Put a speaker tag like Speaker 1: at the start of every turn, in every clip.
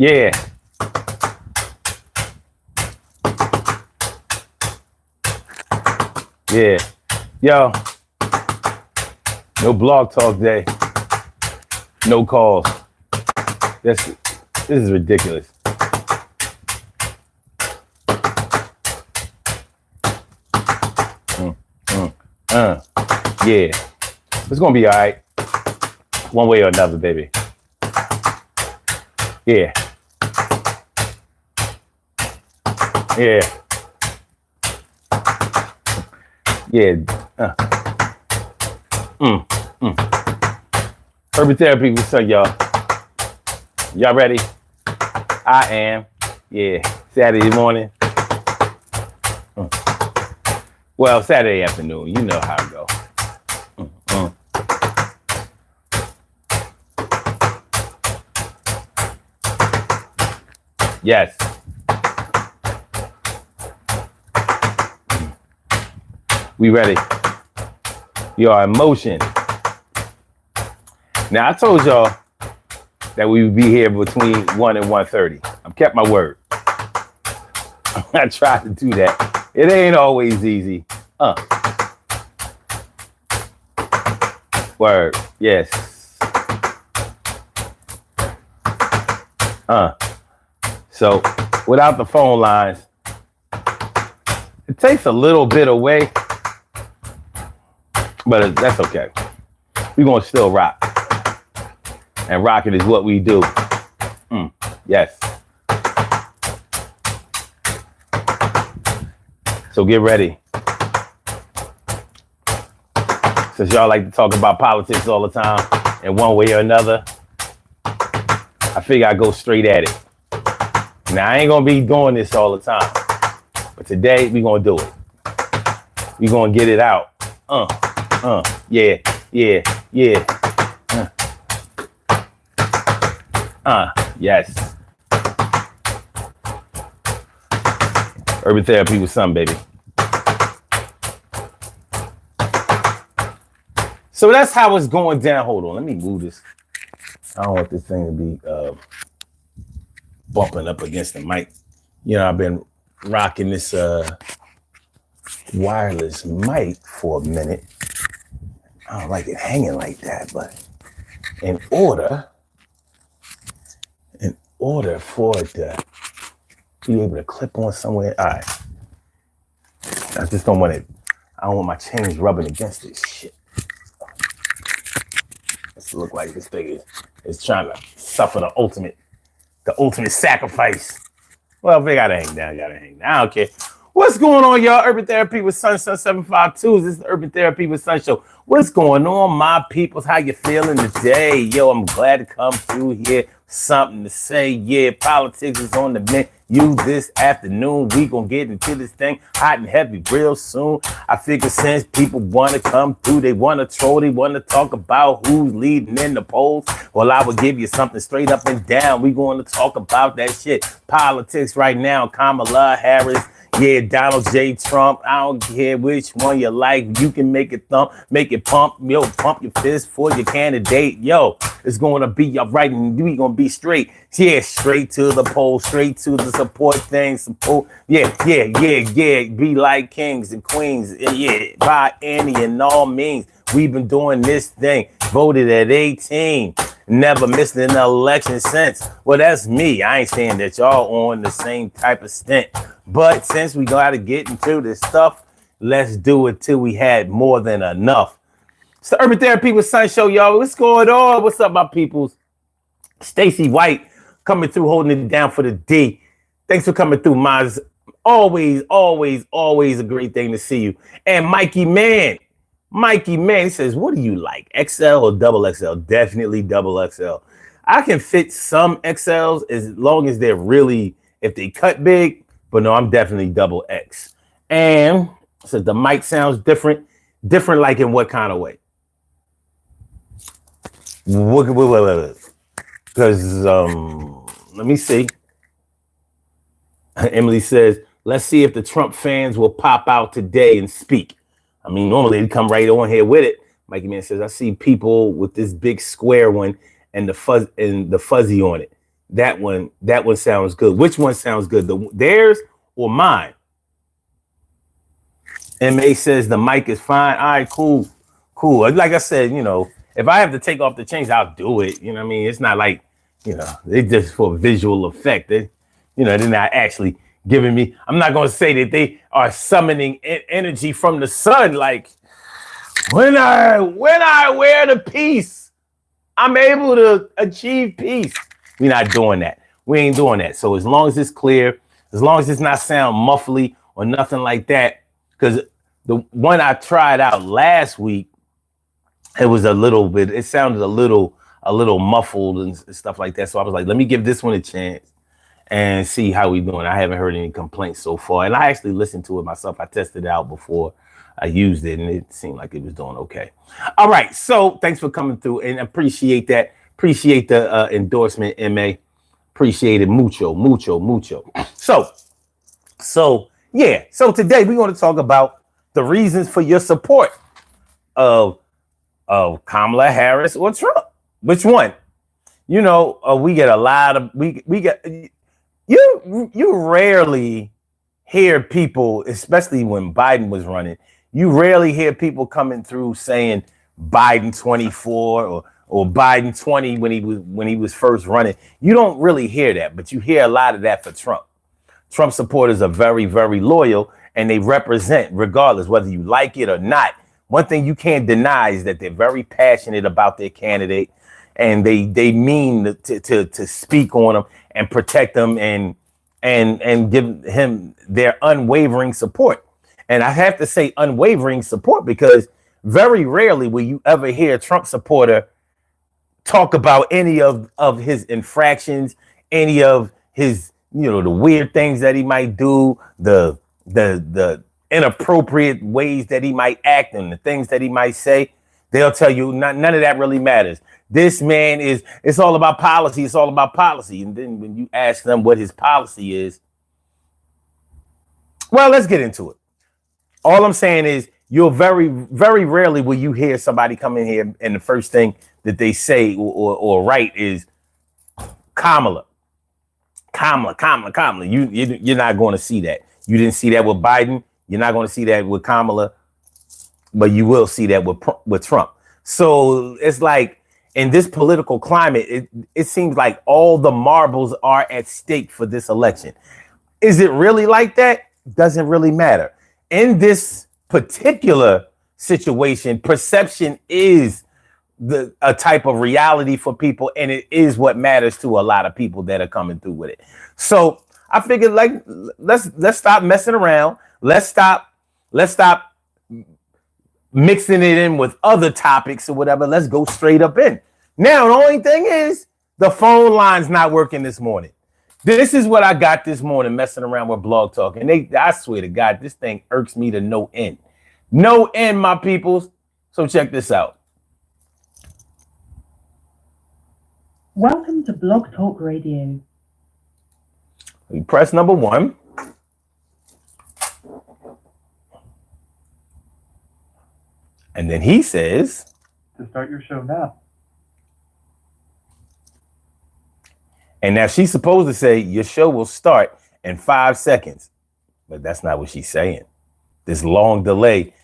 Speaker 1: Yeah. Yeah. Yo. No blog talk day. No calls. This is ridiculous. Yeah. It's gonna be all right. One way or another, baby. Yeah. Yeah. Yeah. Urban therapy, what's up, y'all? Y'all ready? I am. Yeah. Saturday morning. Well, Saturday afternoon. You know how it go. Yes. We ready. You are in motion. Now, I told y'all that we would be here between 1 and 1:30. I've kept my word. I tried to do that. It ain't always easy. Word. Yes. So, without the phone lines, it takes a little bit away, but that's okay. We're going to still rock. And rocking is what we do. Yes. So get ready. Since y'all like to talk about politics all the time in one way or another, I figure I go straight at it. Now, I ain't going to be doing this all the time. But today, we're going to do it. We're going to get it out. Yeah. Yes. Urban therapy with some, baby. So that's how it's going down. Hold on, let me move this. I don't want this thing to be bumping up against the mic. You know, I've been rocking this wireless mic for a minute. I don't like it hanging like that, but in order for it to be able to clip on somewhere, all right. I just don't want it. I don't want my chains rubbing against this shit. It's look like this thing is trying to suffer the ultimate sacrifice. Well, they gotta hang down. I don't care. What's going on, y'all? Urban Therapy with Sun 752. This is the Urban Therapy with Sun show. What's going on, my peoples? How you feeling today? Yo, I'm glad to come through here. Something to say. Yeah, politics is on the menu this afternoon. We gonna get into this thing hot and heavy real soon. I figure since people want to come through, they want to troll, they want to talk about who's leading in the polls. Well, I will give you something straight up and down. We going to talk about that shit. Politics right now. Kamala Harris. Yeah, Donald J. Trump. I don't care which one you like. You can make it thump, make it pump. Yo, pump your fist for your candidate. Yo, it's going to be all right, and we going to be straight. Yeah, straight to the poll, straight to the support thing. Support. Yeah. Be like kings and queens. Yeah, by any and all means. We've been doing this thing. Voted at 18. Never missed an election since. Well, that's me. I ain't saying that y'all on the same type of stint. But since we got to get into this stuff, let's do it till we had more than enough. It's the Urban Therapy with Sun show, y'all. What's going on? What's up, my peoples? Stacey White coming through, holding it down for the D. Thanks for coming through, Maz. Always a great thing to see you. And Mikey Man, he says, what do you like, XL or double XL? Definitely double XL. I can fit some XLs as long as they're really, if they cut big, but no, I'm definitely double X. And so the mic sounds different like in what kind of way? Because, let me see. Emily says, let's see if the Trump fans will pop out today and speak. I mean, normally they come right on here with it. Mikey Man says, I see people with this big square one and the fuzzy on it. That one sounds good. Which one sounds good? Theirs or mine? MA says the mic is fine. All right, cool. Like I said, if I have to take off the chains, I'll do it. You know what I mean? It's not like, it's just for visual effect. They're not actually giving me. I'm not going to say that they are summoning energy from the sun. Like when I wear the peace, I'm able to achieve peace. We're not doing that. We ain't doing that. So as long as it's clear, as long as it's not sound muffly or nothing like that, because the one I tried out last week, it sounded a little muffled and stuff like that. So I was like, let me give this one a chance and see how we doing. I haven't heard any complaints so far. And I actually listened to it myself. I tested it out before I used it, and it seemed like it was doing okay. All right. So thanks for coming through, and appreciate that. Appreciate the endorsement, MA. Appreciate it mucho. So yeah. So today we're going to talk about the reasons for your support of Kamala Harris or Trump. Which one? We get a lot of we get you rarely hear people, especially when Biden was running. You rarely hear people coming through saying Biden 24 or Biden 20 when he was first running. You don't really hear that, but you hear a lot of that for Trump. Trump supporters are very, very loyal, and they represent, regardless whether you like it or not. One thing you can't deny is that they're very passionate about their candidate, and they mean to speak on them and protect them and give him their unwavering support. And I have to say unwavering support because very rarely will you ever hear a Trump supporter talk about any of his infractions, any of his, the weird things that he might do, the inappropriate ways that he might act and the things that he might say. They'll tell you none of that really matters. This man it's all about policy. It's all about policy. And then when you ask them what his policy is, well, let's get into it. All I'm saying is you'll very, very rarely will you hear somebody come in here and the first thing that they say or write is Kamala. You're not going to see that. You didn't see that with Biden. You're not going to see that with Kamala, but you will see that with Trump. So it's like in this political climate, it seems like all the marbles are at stake for this election. Is it really like that? Doesn't really matter. In this particular situation, perception is a type of reality for people, and it is what matters to a lot of people that are coming through with it. So I figured, like, let's stop messing around. Let's stop mixing it in with other topics or whatever. Let's go straight up in. Now, the only thing is the phone line's not working this morning. This is what I got this morning messing around with Blog Talk. And I swear to God, this thing irks me to no end. No end, my peoples. So check this out.
Speaker 2: Welcome to Blog Talk Radio.
Speaker 1: We press number 1. And then he says,
Speaker 3: to start your show now.
Speaker 1: And now she's supposed to say your show will start in 5 seconds. But that's not what she's saying. This long delay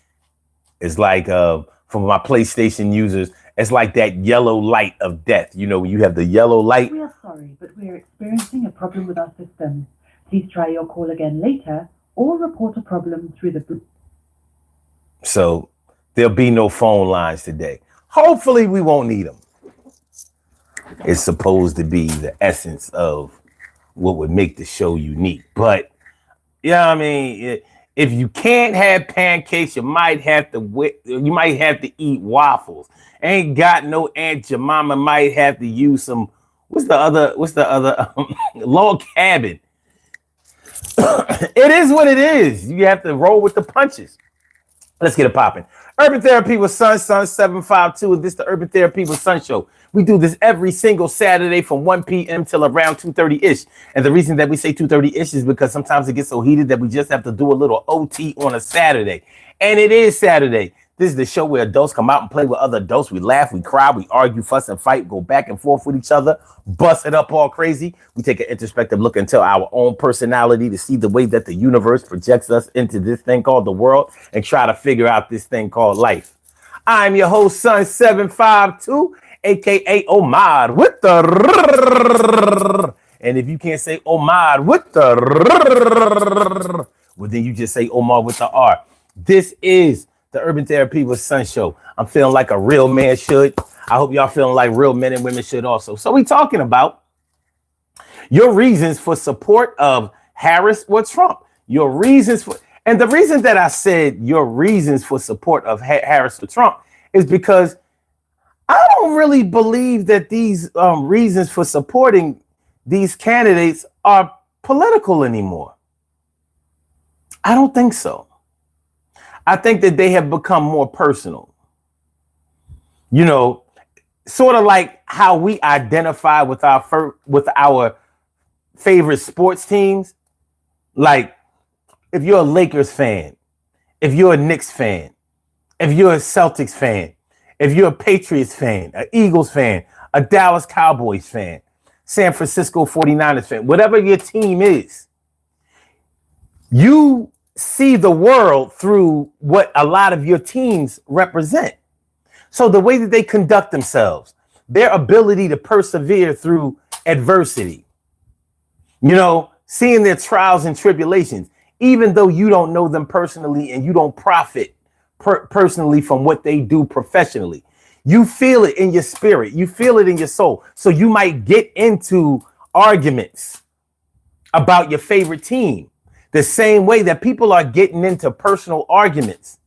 Speaker 1: is like, for my PlayStation users, it's like that yellow light of death. When you have the yellow light.
Speaker 2: We are sorry, but we are experiencing a problem with our system. Please try your call again later or report a problem through the...
Speaker 1: So there'll be no phone lines today. Hopefully we won't need them. It's supposed to be the essence of what would make the show unique. But, I mean, if you can't have pancakes, you might have to eat waffles. Ain't got no Aunt Jemima, might have to use some, what's the other log cabin. It is what it is. You have to roll with the punches. Let's get it popping. Urban Therapy with Sun 752. This is the Urban Therapy with Sun show. We do this every single Saturday from 1 p.m. till around 2:30-ish. And the reason that we say 2:30-ish is because sometimes it gets so heated that we just have to do a little OT on a Saturday. And it is Saturday. This is the show where adults come out and play with other adults. We laugh, we cry, we argue, fuss, and fight, go back and forth with each other, bust it up all crazy. We take an introspective look into our own personality to see the way that the universe projects us into this thing called the world and try to figure out this thing called life. I'm your host, Sun752, aka Omad with the. And if you can't say Omad with the, well, then you just say Omar with the R. This is the Urban Therapy with Sun show. I'm feeling like a real man should. I hope y'all feeling like real men and women should also. So we talking about your reasons for support of Harris or Trump. Your reasons for, and the reason that I said your reasons for support of Harris or Trump is because I don't really believe that these reasons for supporting these candidates are political anymore. I don't think so. I think that they have become more personal. You know, sort of like how we identify with our favorite sports teams. Like if you're a Lakers fan, if you're a Knicks fan, if you're a Celtics fan, if you're a Patriots fan, an Eagles fan, a Dallas Cowboys fan, San Francisco 49ers fan, whatever your team is, you see the world through what a lot of your teams represent. So the way that they conduct themselves, their ability to persevere through adversity, you know, seeing their trials and tribulations, even though you don't know them personally and you don't profit personally from what they do professionally, you feel it in your spirit, you feel it in your soul. So you might get into arguments about your favorite team the same way that people are getting into personal arguments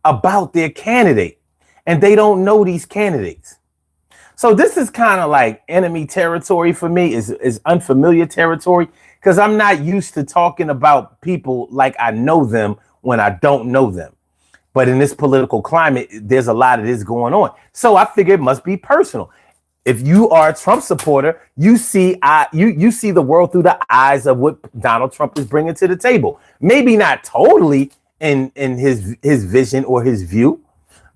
Speaker 1: about their candidate, and they don't know these candidates. So this is kind of like enemy territory for me, is unfamiliar territory, because I'm not used to talking about people like I know them when I don't know them. But in this political climate, there's a lot of this going on. So I figure it must be personal. If you are a Trump supporter, you see the world through the eyes of what Donald Trump is bringing to the table. Maybe not totally in his vision or his view,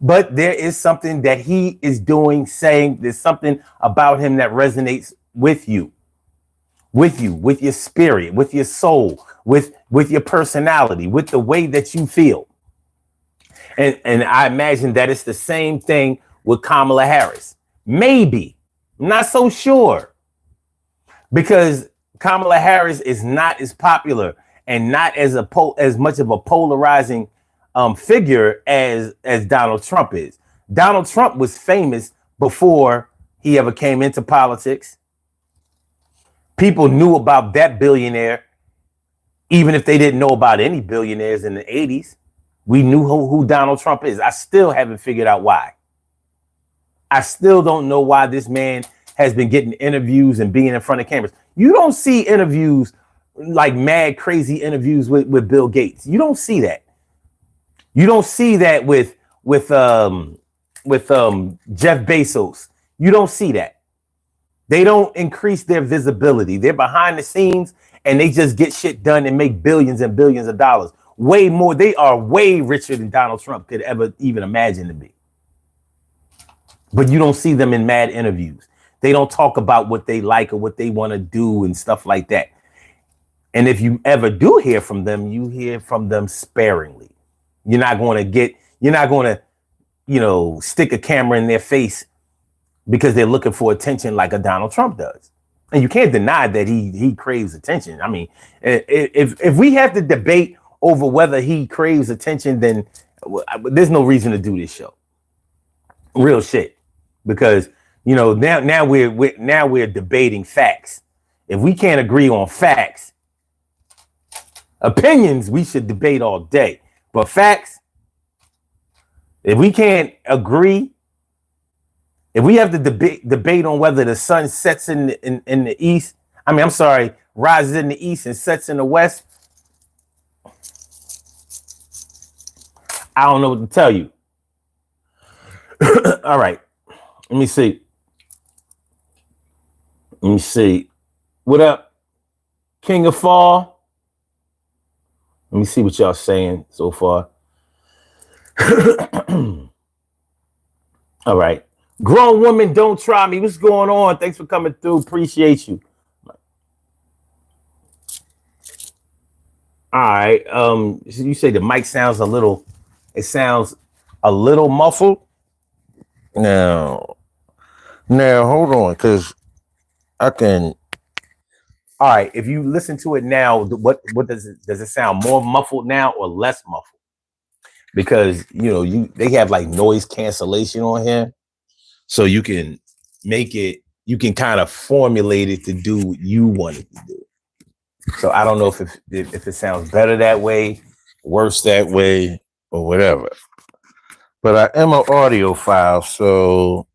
Speaker 1: but there is something that he is doing, saying there's something about him that resonates with you, with your spirit, with your soul, with your personality, with the way that you feel. And I imagine that it's the same thing with Kamala Harris. Maybe. I'm not so sure. Because Kamala Harris is not as popular and not as much of a polarizing figure as Donald Trump is. Donald Trump was famous before he ever came into politics. People knew about that billionaire, even if they didn't know about any billionaires in the 80s. We knew who Donald Trump is. I still haven't figured out why. I still don't know why this man has been getting interviews and being in front of cameras. You don't see interviews like mad, crazy interviews with Bill Gates. You don't see that. You don't see that with Jeff Bezos. You don't see that. They don't increase their visibility. They're behind the scenes and they just get shit done and make billions and billions of dollars. Way more. They are way richer than Donald Trump could ever even imagine to be. But you don't see them in mad interviews. They don't talk about what they like or what they want to do and stuff like that. And if you ever do hear from them, you hear from them sparingly. You're not going to, stick a camera in their face because they're looking for attention like a Donald Trump does. And you can't deny that he craves attention. I mean, if we have to debate over whether he craves attention, then there's no reason to do this show. Real shit. Because, now we're debating facts. If we can't agree on facts, opinions, we should debate all day. But facts, if we can't agree, if we have to debate on whether the sun sets in the east, rises in the east and sets in the west, I don't know what to tell you. All right. Let me see. What up, King of Fall? Let me see what y'all saying so far. All right. Grown woman, don't try me. What's going on? Thanks for coming through. Appreciate you. All right. You say the mic sounds a little, it sounds a little muffled. Now, hold on, because I can. All right. If you listen to it now, what does it sound more muffled now or less muffled? Because they have like noise cancellation on here, so you can make it. You can kind of formulate it to do what you want it to do. So I don't know if it sounds better that way, worse that way, or whatever. But I am an audiophile, so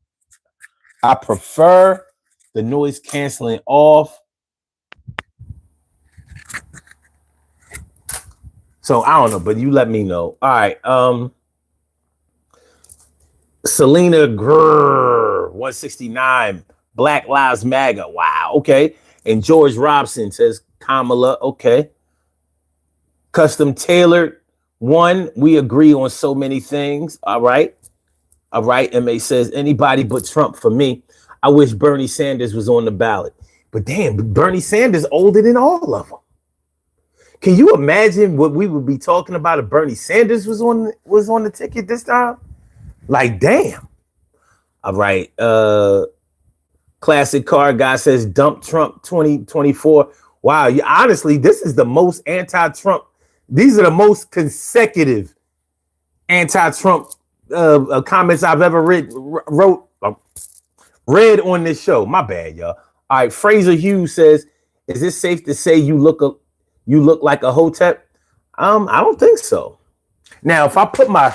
Speaker 1: I prefer the noise canceling off. So I don't know, but you let me know. All right. Selena Grrr, 169, Black Lives Matter. Wow. Okay. And George Robson says Kamala. Okay. Custom tailored. One, we agree on so many things. All right. All right. MA says anybody but Trump for me. I wish Bernie Sanders was on the ballot. But damn, Bernie Sanders older than all of them. Can you imagine what we would be talking about if Bernie Sanders was on the ticket this time? Like, damn. All right. Classic car guy says dump Trump 2024. Wow. Honestly, this is the most anti-Trump. These are the most consecutive anti-Trump comments I've ever read on this show. My bad, y'all. All right. Fraser Hughes says, is it safe to say you look like a hotep? I don't think so. Now, if I put my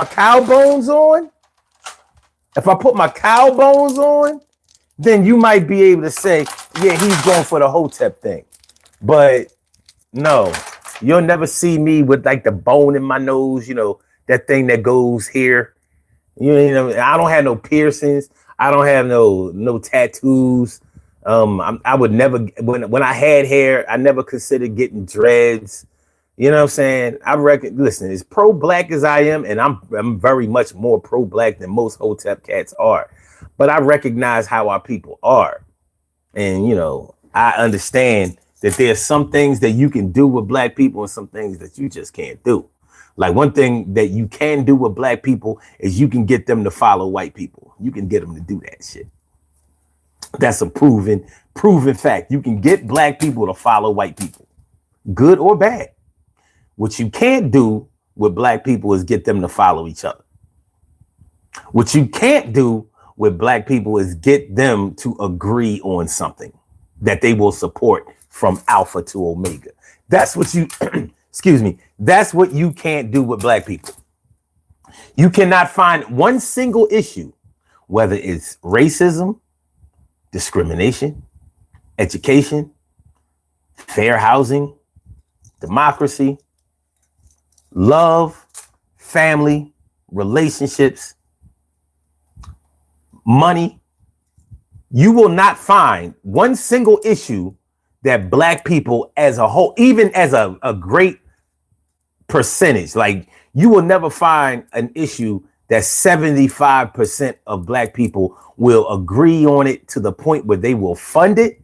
Speaker 1: cow bones on, then you might be able to say, yeah, he's going for the hotep thing. But no, you'll never see me with like the bone in my nose, that thing that goes here. I don't have no piercings. I don't have no tattoos. I would never, when I had hair, I never considered getting dreads. You know what I'm saying? Listen, as pro-black as I am, and I'm very much more pro-black than most hotep cats are, but I recognize how our people are. And, I understand that there's some things that you can do with black people and some things that you just can't do. Like one thing that you can do with black people is you can get them to follow white people. You can get them to do that shit. That's a proven fact. You can get black people to follow white people, good or bad. What you can't do with black people is get them to follow each other. What you can't do with black people is get them to agree on something that they will support from alpha to omega. That's what you, excuse me, that's what you can't do with black people. You cannot find one single issue, whether it's racism, discrimination, education, fair housing, democracy, love, family, relationships, money. You will not find one single issue that black people as a whole, even as a great percentage, like you will never find an issue that 75% of black people will agree on it to the point where they will fund it,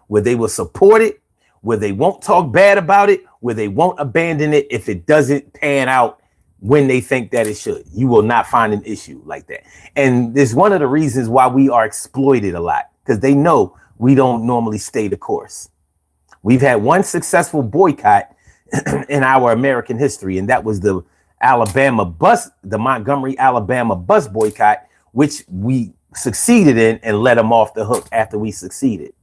Speaker 1: where they will support it, where they won't talk bad about it, where they won't abandon it if it doesn't pan out when they think that it should. You will not find an issue like that. And it's one of the reasons why we are exploited a lot, because they know we don't normally stay the course. We've had one successful boycott in our American history, and that was the Montgomery, Alabama bus boycott, which we succeeded in and let them off the hook after we succeeded.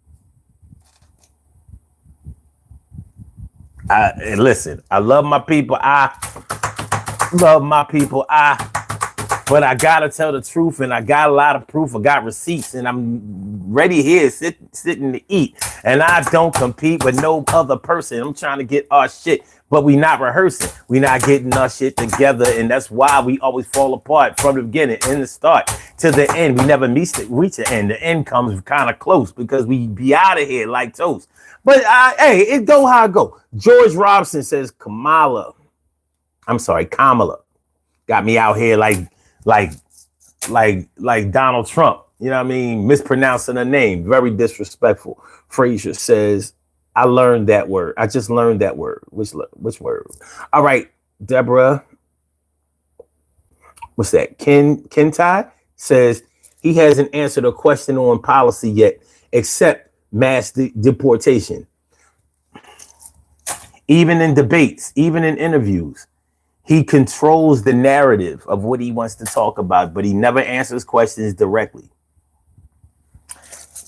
Speaker 1: And listen, I love my people. But I gotta tell the truth, and I got a lot of proof. I got receipts, and I'm ready here sitting to eat. And I don't compete with no other person. I'm trying to get our shit, but we not rehearsing. We not getting our shit together, and that's why we always fall apart from the beginning, in the start to the end. We never reach the end. The end comes kind of close because we be out of here like toast. But hey, it go how it go. George Robson says Kamala. Got me out here like Donald Trump. You know what I mean? Mispronouncing a name. Very disrespectful. Frazier says, I learned that word. I just learned that word. Which word? All right, Deborah. What's that? Kentai says he hasn't answered a question on policy yet, except mass deportation. Even in debates, even in interviews, he controls the narrative of what he wants to talk about, but he never answers questions directly.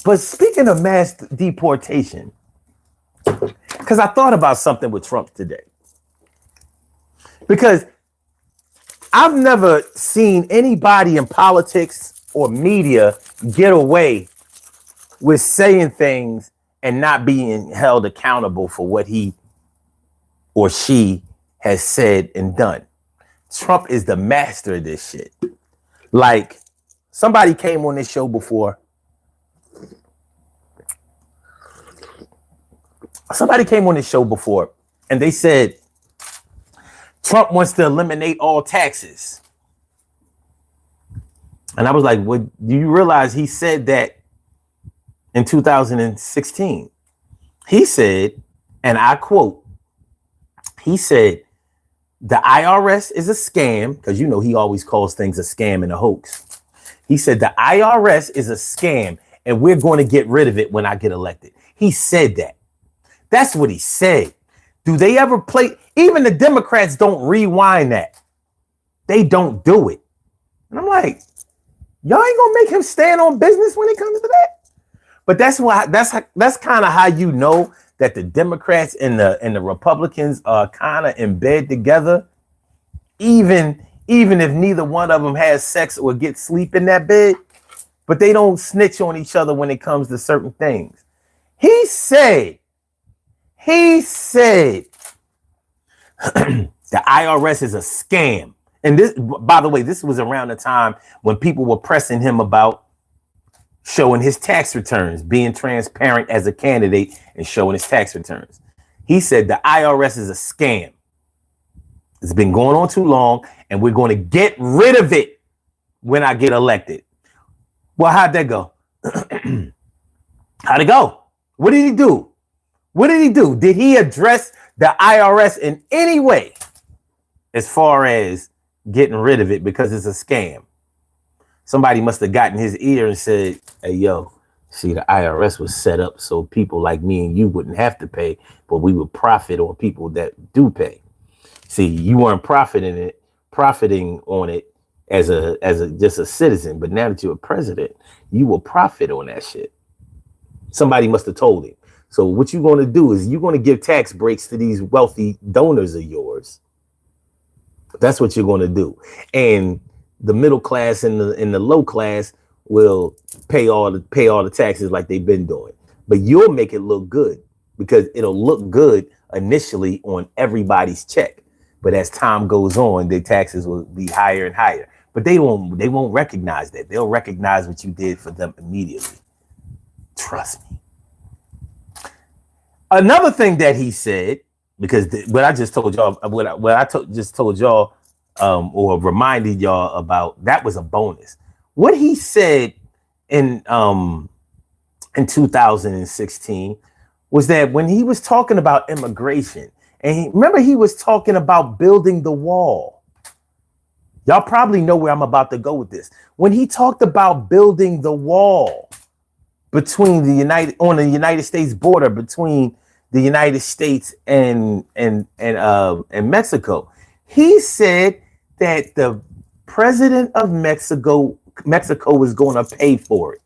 Speaker 1: But speaking of mass deportation, because I thought about something with Trump today. Because I've never seen anybody in politics or media get away with saying things and not being held accountable for what he or she has said and done. Trump is the master of this shit. Like, somebody came on this show before. And they said Trump wants to eliminate all taxes. And I was like, well, do you realize he said that in 2016? He said, and I quote, he said, the IRS is a scam, because you know he always calls things a scam and a hoax. He said the IRS is a scam and we're going to get rid of it when I get elected. He said that. That's what he said. Do they ever play? Even the Democrats don't rewind that. They don't do it. And I'm like, y'all ain't gonna make him stand on business when it comes to that. But that's kind of how you know that the Democrats and the Republicans are kind of in bed together, even if neither one of them has sex or gets sleep in that bed, but they don't snitch on each other when it comes to certain things. He said the IRS is a scam. And this, by the way, this was around the time when people were pressing him about showing his tax returns, being transparent as a candidate and showing his tax returns. He said the IRS is a scam. It's been going on too long, and we're going to get rid of it when I get elected. Well, how'd that go? How'd it go? What did he do? Did he address the IRS in any way as far as getting rid of it because it's a scam? Somebody must have gotten his ear and said, hey, yo, see, the IRS was set up so people like me and you wouldn't have to pay, but we would profit on people that do pay. See, you weren't profiting on it as just a citizen, but now that you're a president, you will profit on that shit. Somebody must have told him. So what you're going to do is you're going to give tax breaks to these wealthy donors of yours. That's what you're going to do. And the middle class and the low class will pay all the taxes like they've been doing. But you'll make it look good because it'll look good initially on everybody's check. But as time goes on, their taxes will be higher and higher. But they won't recognize that. They'll recognize what you did for them immediately. Trust me. Another thing that he said, because what I just told y'all, just told y'all, or reminded y'all about, that was a bonus. What he said in 2016 was that when he was talking about immigration, and remember he was talking about building the wall. Y'all probably know where I'm about to go with this. When he talked about building the wall between the United States border between the United States and Mexico, he said that the president of Mexico was going to pay for it.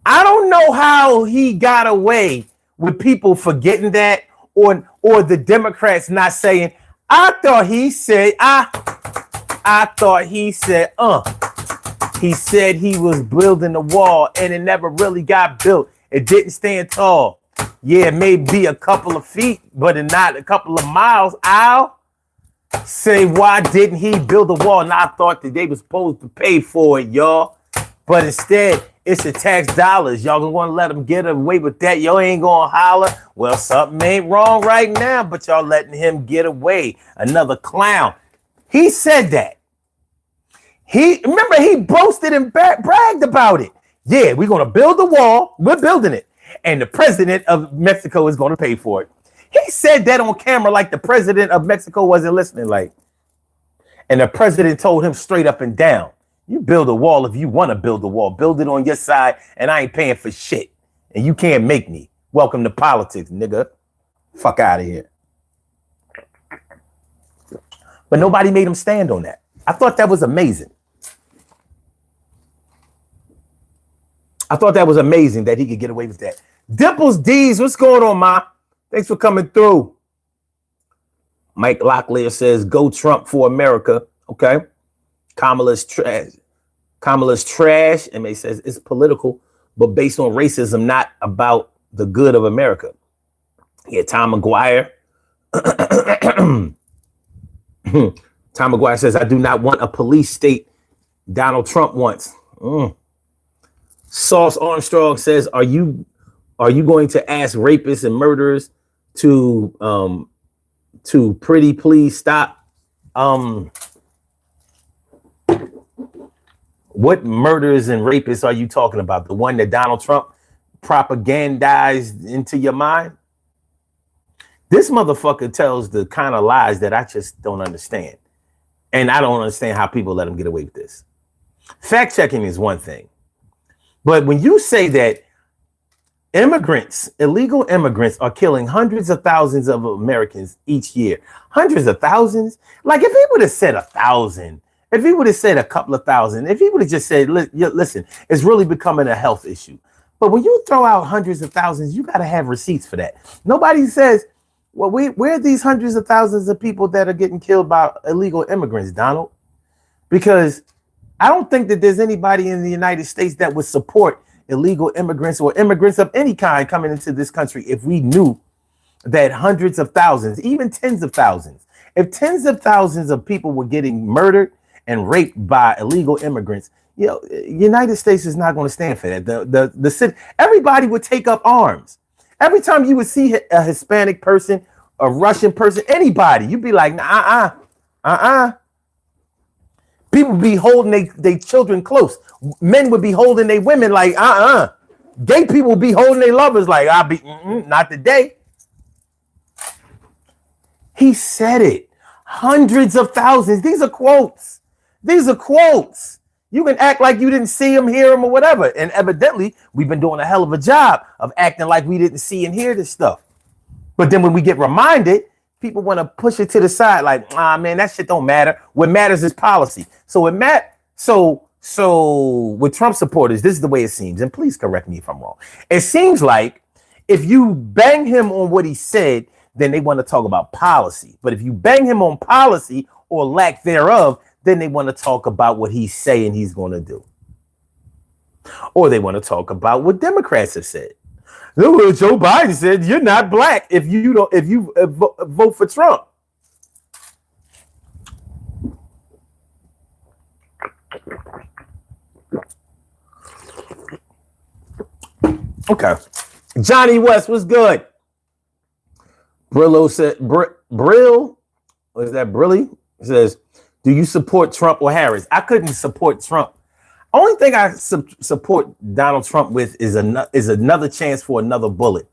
Speaker 1: I don't know how he got away with people forgetting that, or the Democrats not saying, I thought he said he said he was building a wall and it never really got built. It didn't stand tall. Yeah, it may be a couple of feet, but not a couple of miles. I'll say, why didn't he build a wall? And I thought that they were supposed to pay for it, y'all. But instead, it's the tax dollars. Y'all gonna let them get away with that. Y'all ain't gonna holler. Well, something ain't wrong right now, but y'all letting him get away. Another clown. He said that. He boasted and bragged about it. Yeah, we're going to build the wall. We're building it. And the president of Mexico is going to pay for it. He said that on camera like the president of Mexico wasn't listening. And the president told him straight up and down, you build a wall if you want to build a wall. Build it on your side, and I ain't paying for shit. And you can't make me. Welcome to politics, nigga. Fuck out of here. But nobody made him stand on that. I thought that was amazing. I thought that was amazing that he could get away with that. Dimples D's, what's going on, Ma? Thanks for coming through. Mike Locklear says, go Trump for America. Okay. Kamala's trash. And May says, it's political, but based on racism, not about the good of America. Yeah, Tom McGuire. Tom McGuire says, I do not want a police state Donald Trump wants. Sauce Armstrong says, are you going to ask rapists and murderers to pretty please stop? What murders and rapists are you talking about? The one that Donald Trump propagandized into your mind? This motherfucker tells the kind of lies that I just don't understand. And I don't understand how people let him get away with this. Fact checking is one thing. But when you say that illegal immigrants are killing hundreds of thousands of Americans each year, hundreds of thousands, like if he would have said 1,000, if he would have said a couple of thousand, if he would have just said, listen, it's really becoming a health issue. But when you throw out hundreds of thousands, you got to have receipts for that. Nobody says, well, where are these hundreds of thousands of people that are getting killed by illegal immigrants, Donald? Because I don't think that there's anybody in the United States that would support illegal immigrants or immigrants of any kind coming into this country if we knew that hundreds of thousands, even tens of thousands, if tens of thousands of people were getting murdered and raped by illegal immigrants, United States is not going to stand for that. The city, everybody would take up arms. Every time you would see a Hispanic person, a Russian person, anybody, you'd be like, People would be holding their children close. Men would be holding their women like, Gay people would be holding their lovers like, not today. He said it. Hundreds of thousands. These are quotes. You can act like you didn't see him, hear him, or whatever. And evidently, we've been doing a hell of a job of acting like we didn't see and hear this stuff. But then when we get reminded, people want to push it to the side like, man, that shit don't matter. What matters is policy. So with Trump supporters, this is the way it seems. And please correct me if I'm wrong. It seems like if you bang him on what he said, then they want to talk about policy. But if you bang him on policy or lack thereof, then they want to talk about what he's saying he's going to do. Or they want to talk about what Democrats have said. Joe Biden said, you're not black if you vote for Trump. Okay. Johnny West was good. Brillo said, Brill, what is that? Brilly says, do you support Trump or Harris? I couldn't support Trump. Only thing I support Donald Trump with is another chance for another bullet.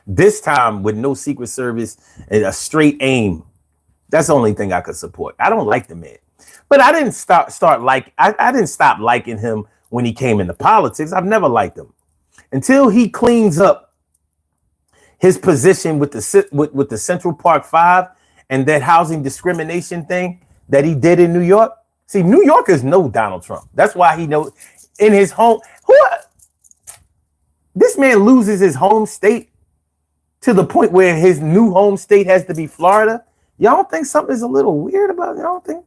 Speaker 1: This time with no Secret Service and a straight aim. That's the only thing I could support. I don't like the man, but I didn't I didn't stop liking him when he came into politics. I've never liked him until he cleans up his position with the Central Park 5 and that housing discrimination thing that he did in New York. See, New Yorkers know Donald Trump. That's why he knows in his home. This man loses his home state to the point where his new home state has to be Florida. Y'all don't think something's a little weird about it? Y'all don't think?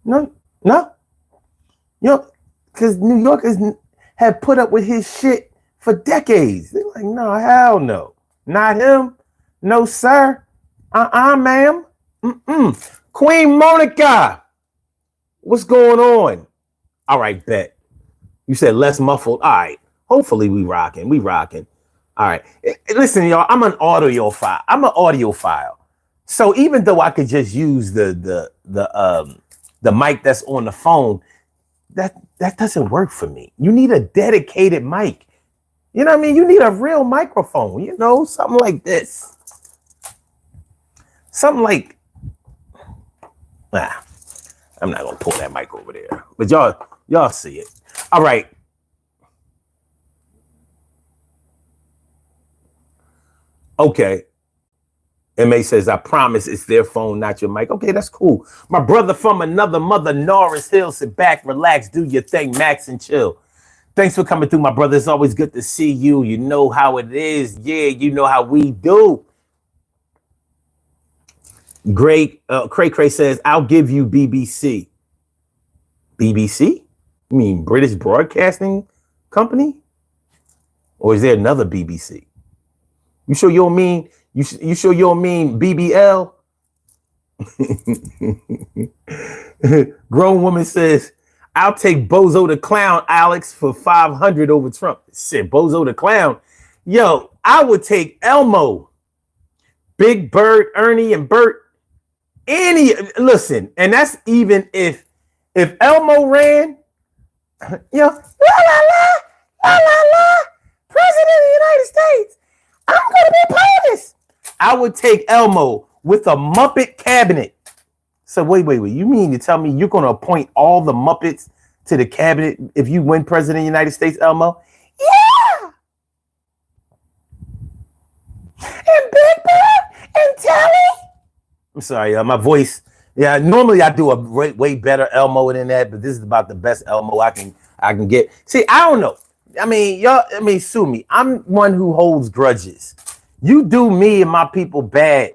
Speaker 1: No. Because New Yorkers have put up with his shit for decades. They're like, no, hell no. Not him. No, sir. Ma'am. Queen Monica. What's going on? All right, bet. You said less muffled. All right. Hopefully we rocking. All right. Listen, y'all, I'm an audiophile. So even though I could just use the the mic that's on the phone. That doesn't work for me. You need a dedicated mic. You know what I mean? You need a real microphone, you know, something like this. Something like, I'm not gonna pull that mic over there, but y'all see it. All right. Okay. MA says, I promise it's their phone, not your mic. Okay, that's cool. My brother from another mother, Norris Hill, sit back, relax, do your thing, max and chill. Thanks for coming through, my brother. It's always good to see you. You know how it is. Yeah, you know how we do. Great. Cray says, I'll give you BBC. BBC? You mean British Broadcasting Company? Or is there another BBC? You sure you don't mean you sure you don't mean BBL? Grown woman says, I'll take Bozo the Clown, Alex, for 500 over Trump. Shit, Bozo the Clown. Yo, I would take Elmo, Big Bird, Ernie, and Bert. Listen, and that's even if Elmo ran, you know, la la la, la la la, President of the United States, I'm gonna be part of this. I would take Elmo with a Muppet cabinet. So wait. You mean to tell me you're gonna appoint all the Muppets to the cabinet if you win President of the United States, Elmo? Yeah. And Big Bird and Telly. I'm sorry, my voice. Yeah, normally I do a way better Elmo than that, but this is about the best Elmo I can get. See, I don't know. I mean, sue me. I'm one who holds grudges. You do me and my people bad,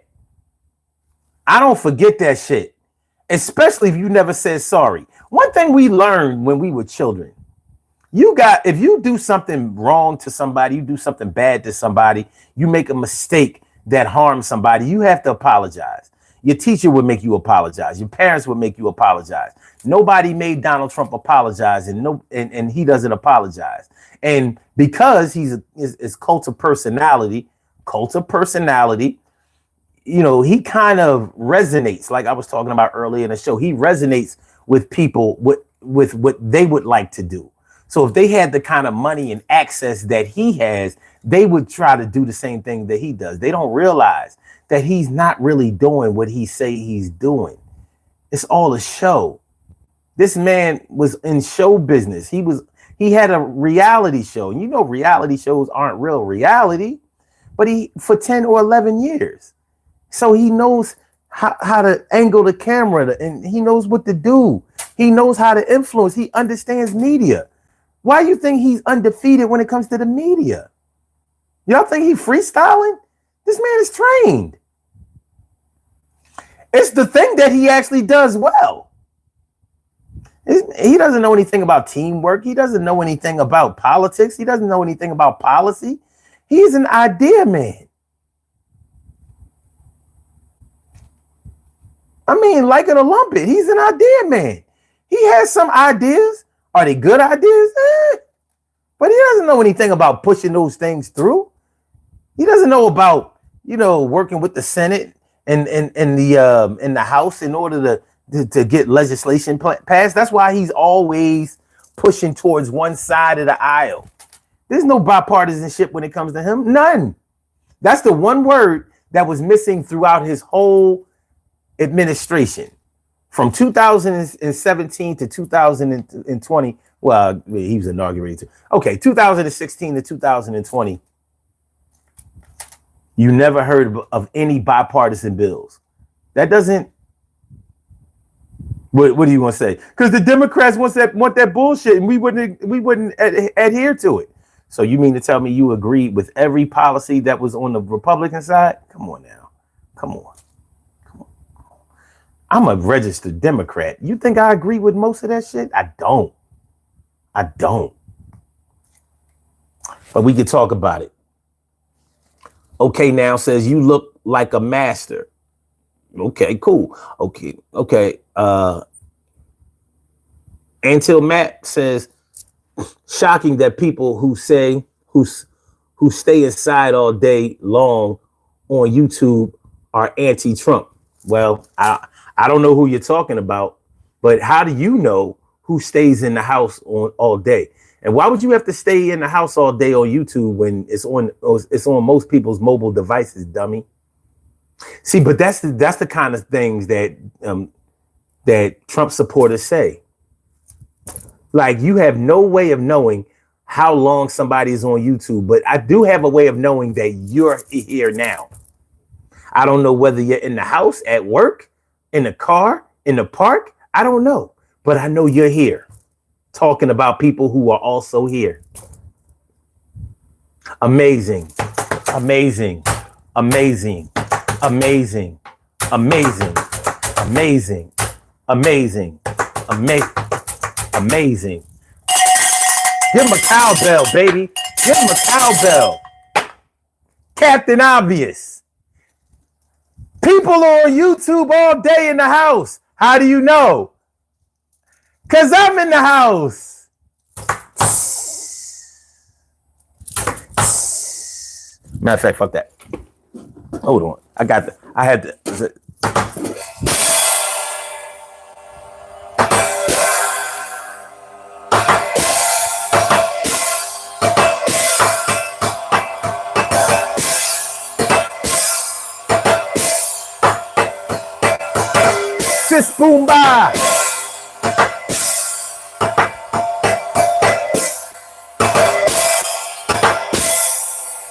Speaker 1: I don't forget that shit. Especially if you never said sorry. One thing we learned when we were children, if you do something wrong to somebody, you do something bad to somebody, you make a mistake that harms somebody, you have to apologize. Your teacher would make you apologize. Your parents would make you apologize. Nobody made Donald Trump apologize, and he doesn't apologize. And because he's cult of personality, you know, he kind of resonates, like I was talking about earlier in the show. He resonates with people with what they would like to do. So if they had the kind of money and access that he has, they would try to do the same thing that he does. They don't realize that he's not really doing what he say he's doing. It's all a show. This man was in show business. He had a reality show. And you know, reality shows aren't real reality, but for 10 or 11 years. So he knows how to angle the camera, and he knows what to do. He knows how to influence. He understands media. Why do you think he's undefeated when it comes to the media? Y'all think he's freestyling? This man is trained. It's the thing that he actually does well. He doesn't know anything about teamwork. He doesn't know anything about politics. He doesn't know anything about policy. He's an idea man. I mean, like it or lump it, he's an idea man. He has some ideas. Are they good ideas? But he doesn't know anything about pushing those things through. He doesn't know about, you know, working with the Senate and the House in order to get legislation passed. That's why he's always pushing towards one side of the aisle. There's no bipartisanship when it comes to him. None. That's the one word that was missing throughout his whole administration. From 2017 to 2020, well, he was inaugurated. Okay, 2016 to 2020, you never heard of any bipartisan bills. That doesn't. What do you want to say? Because the Democrats want that bullshit, and we wouldn't adhere to it. So you mean to tell me you agreed with every policy that was on the Republican side? Come on now, come on. I'm a registered Democrat. You think I agree with most of that shit? I don't. But we could talk about it. Okay, now says you look like a master. Okay, cool. Okay. Until Matt says, shocking that people who stay inside all day long on YouTube are anti-Trump. Well, I don't know who you're talking about, but how do you know who stays in the house on all day? And why would you have to stay in the house all day on YouTube when it's on most people's mobile devices, dummy? See, but that's the kind of things that that Trump supporters say. Like, you have no way of knowing how long somebody is on YouTube, but I do have a way of knowing that you're here now. I don't know whether you're in the house, at work, in the car, in the park. I don't know, but I know you're here talking about people who are also here. Amazing, amazing, amazing, amazing, amazing, amazing, amazing, amazing, amazing. Give him a cowbell, baby. Give him a cowbell. Captain Obvious. People on YouTube all day in the house. How do you know? Because I'm in the house. Matter of fact, fuck that. Hold on. I got the. I had the. Sis Boomba.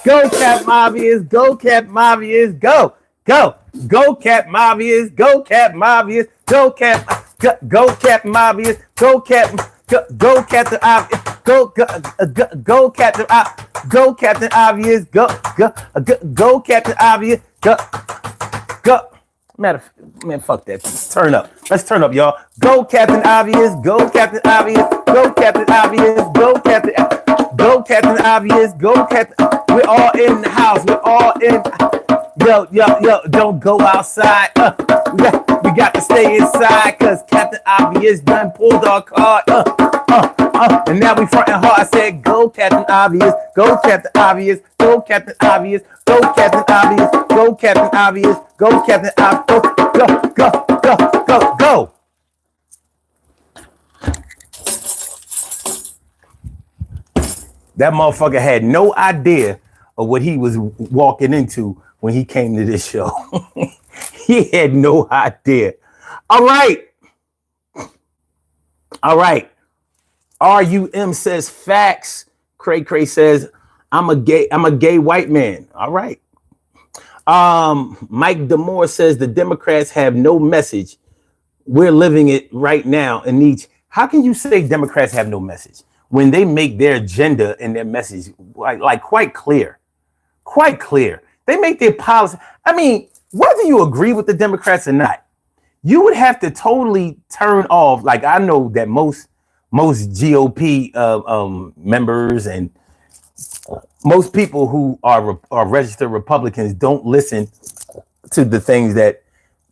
Speaker 1: Go Cap Mavias, go Cap Mavias, go, go, go Cap Mavias, go Cap Mavias, go Cap, go Cap Mavias, go Cap, go Captain Obvious, go Captain, go Captain Obvious, go Captain Obvious, go. Man, fuck that. Let's turn up. Let's turn up, y'all. Go Captain Obvious, go Captain Obvious, go Captain Obvious, go Captain, go Captain Obvious, go Captain. We're all in the house. We're all in. Yo, don't go outside. We got to stay inside because Captain Obvious done pulled our card. And now we front and hard. I said, go Captain Obvious, go Captain Obvious, go Captain Obvious, go Captain Obvious, go Captain Obvious, go Captain Obvious, go. That motherfucker had no idea of what he was walking into when he came to this show. He had no idea. All right. RUM says facts. Cray Cray says, I'm a gay white man. All right. Mike Demore says the Democrats have no message. We're living it right now in each. How can you say Democrats have no message when they make their agenda and their message like quite clear? Quite clear. They make their policy. I mean, whether you agree with the Democrats or not, you would have to totally turn off. Like, I know that most GOP members and most people who are registered Republicans don't listen to the things that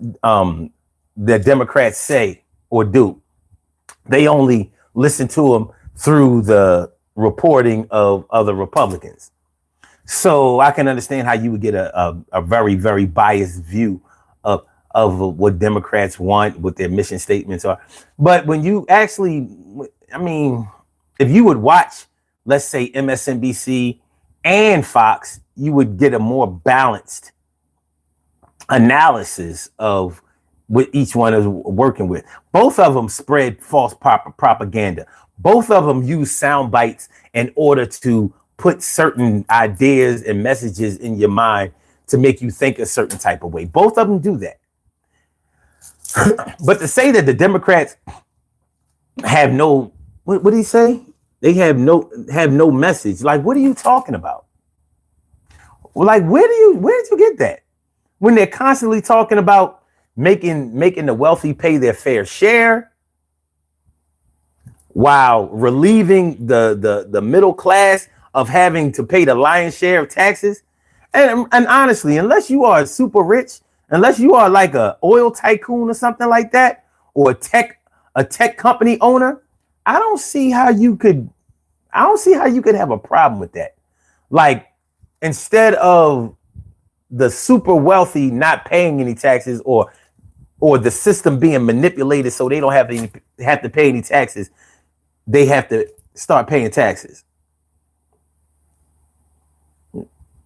Speaker 1: the Democrats say or do. They only listen to them through the reporting of other Republicans. So I can understand how you would get a very, very biased view of what Democrats want, what their mission statements are. But when you actually, I mean, if you would watch, let's say, MSNBC and Fox, you would get a more balanced analysis of what each one is working with. Both of them spread false propaganda. Both of them use sound bites in order to put certain ideas and messages in your mind to make you think a certain type of way. Both of them do that. But to say that the Democrats have no, what did he say? They have no message. Like, what are you talking about? Like, where did you get that? When they're constantly talking about making the wealthy pay their fair share, while relieving the middle class of having to pay the lion's share of taxes. And honestly, unless you are super rich, unless you are like a oil tycoon or something like that, or a tech company owner, I don't see how you could have a problem with that. Like, instead of the super wealthy not paying any taxes or or the system being manipulated so they don't have to pay any taxes, they have to start paying taxes.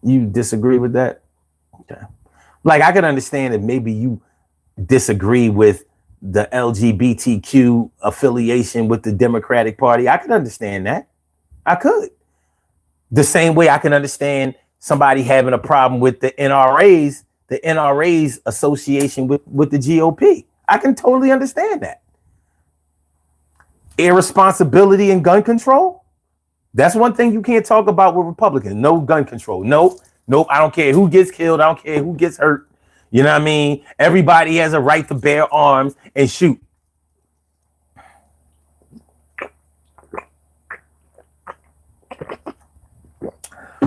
Speaker 1: You disagree with that? Okay. Like, I can understand if maybe you disagree with the LGBTQ affiliation with the Democratic Party. I could understand that. I could. The same way I can understand somebody having a problem with the NRA's association with the GOP. I can totally understand that. Irresponsibility in gun control. That's one thing you can't talk about with Republicans. No gun control. Nope. I don't care who gets killed. I don't care who gets hurt. You know what I mean? Everybody has a right to bear arms and shoot.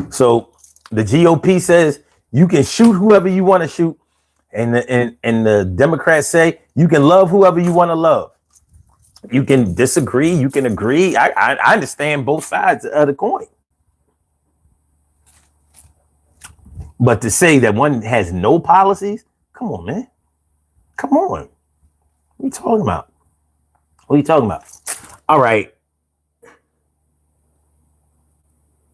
Speaker 1: So the GOP says you can shoot whoever you want to shoot, and the Democrats say you can love whoever you want to love. You can disagree, you can agree. I understand both sides of the coin. But to say that one has no policies, come on, man. Come on. What are you talking about? What are you talking about? All right.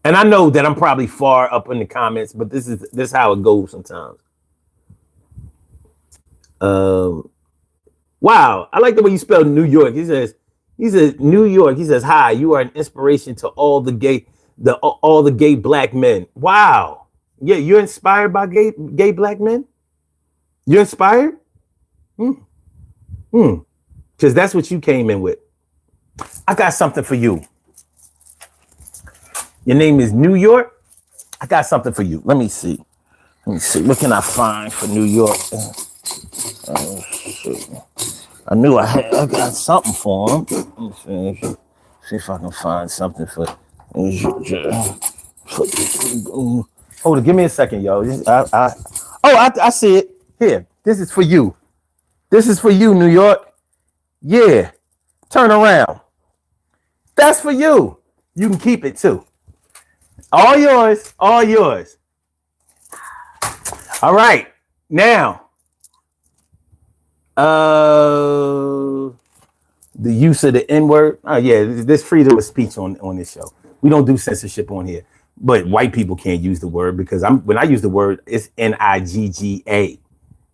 Speaker 1: And I know that I'm probably far up in the comments, but this is how it goes sometimes. Wow, I like the way you spell New York. He says New York. He says, "Hi, you are an inspiration to all the gay black men." Wow. Yeah, you're inspired by gay black men? You're inspired? Because that's what you came in with. I got something for you. Your name is New York? I got something for you. Let me see. What can I find for New York? I knew I got something for him. Let me see if I can find something for. Hold on, give me a second, yo. I see it. Here, this is for you. This is for you, New York. Yeah, turn around. That's for you. You can keep it too. All yours, all yours. All right, now, the use of the N-word. Oh yeah, there's freedom of speech on this show. We don't do censorship on here. But white people can't use the word because when I use the word, it's Nigga,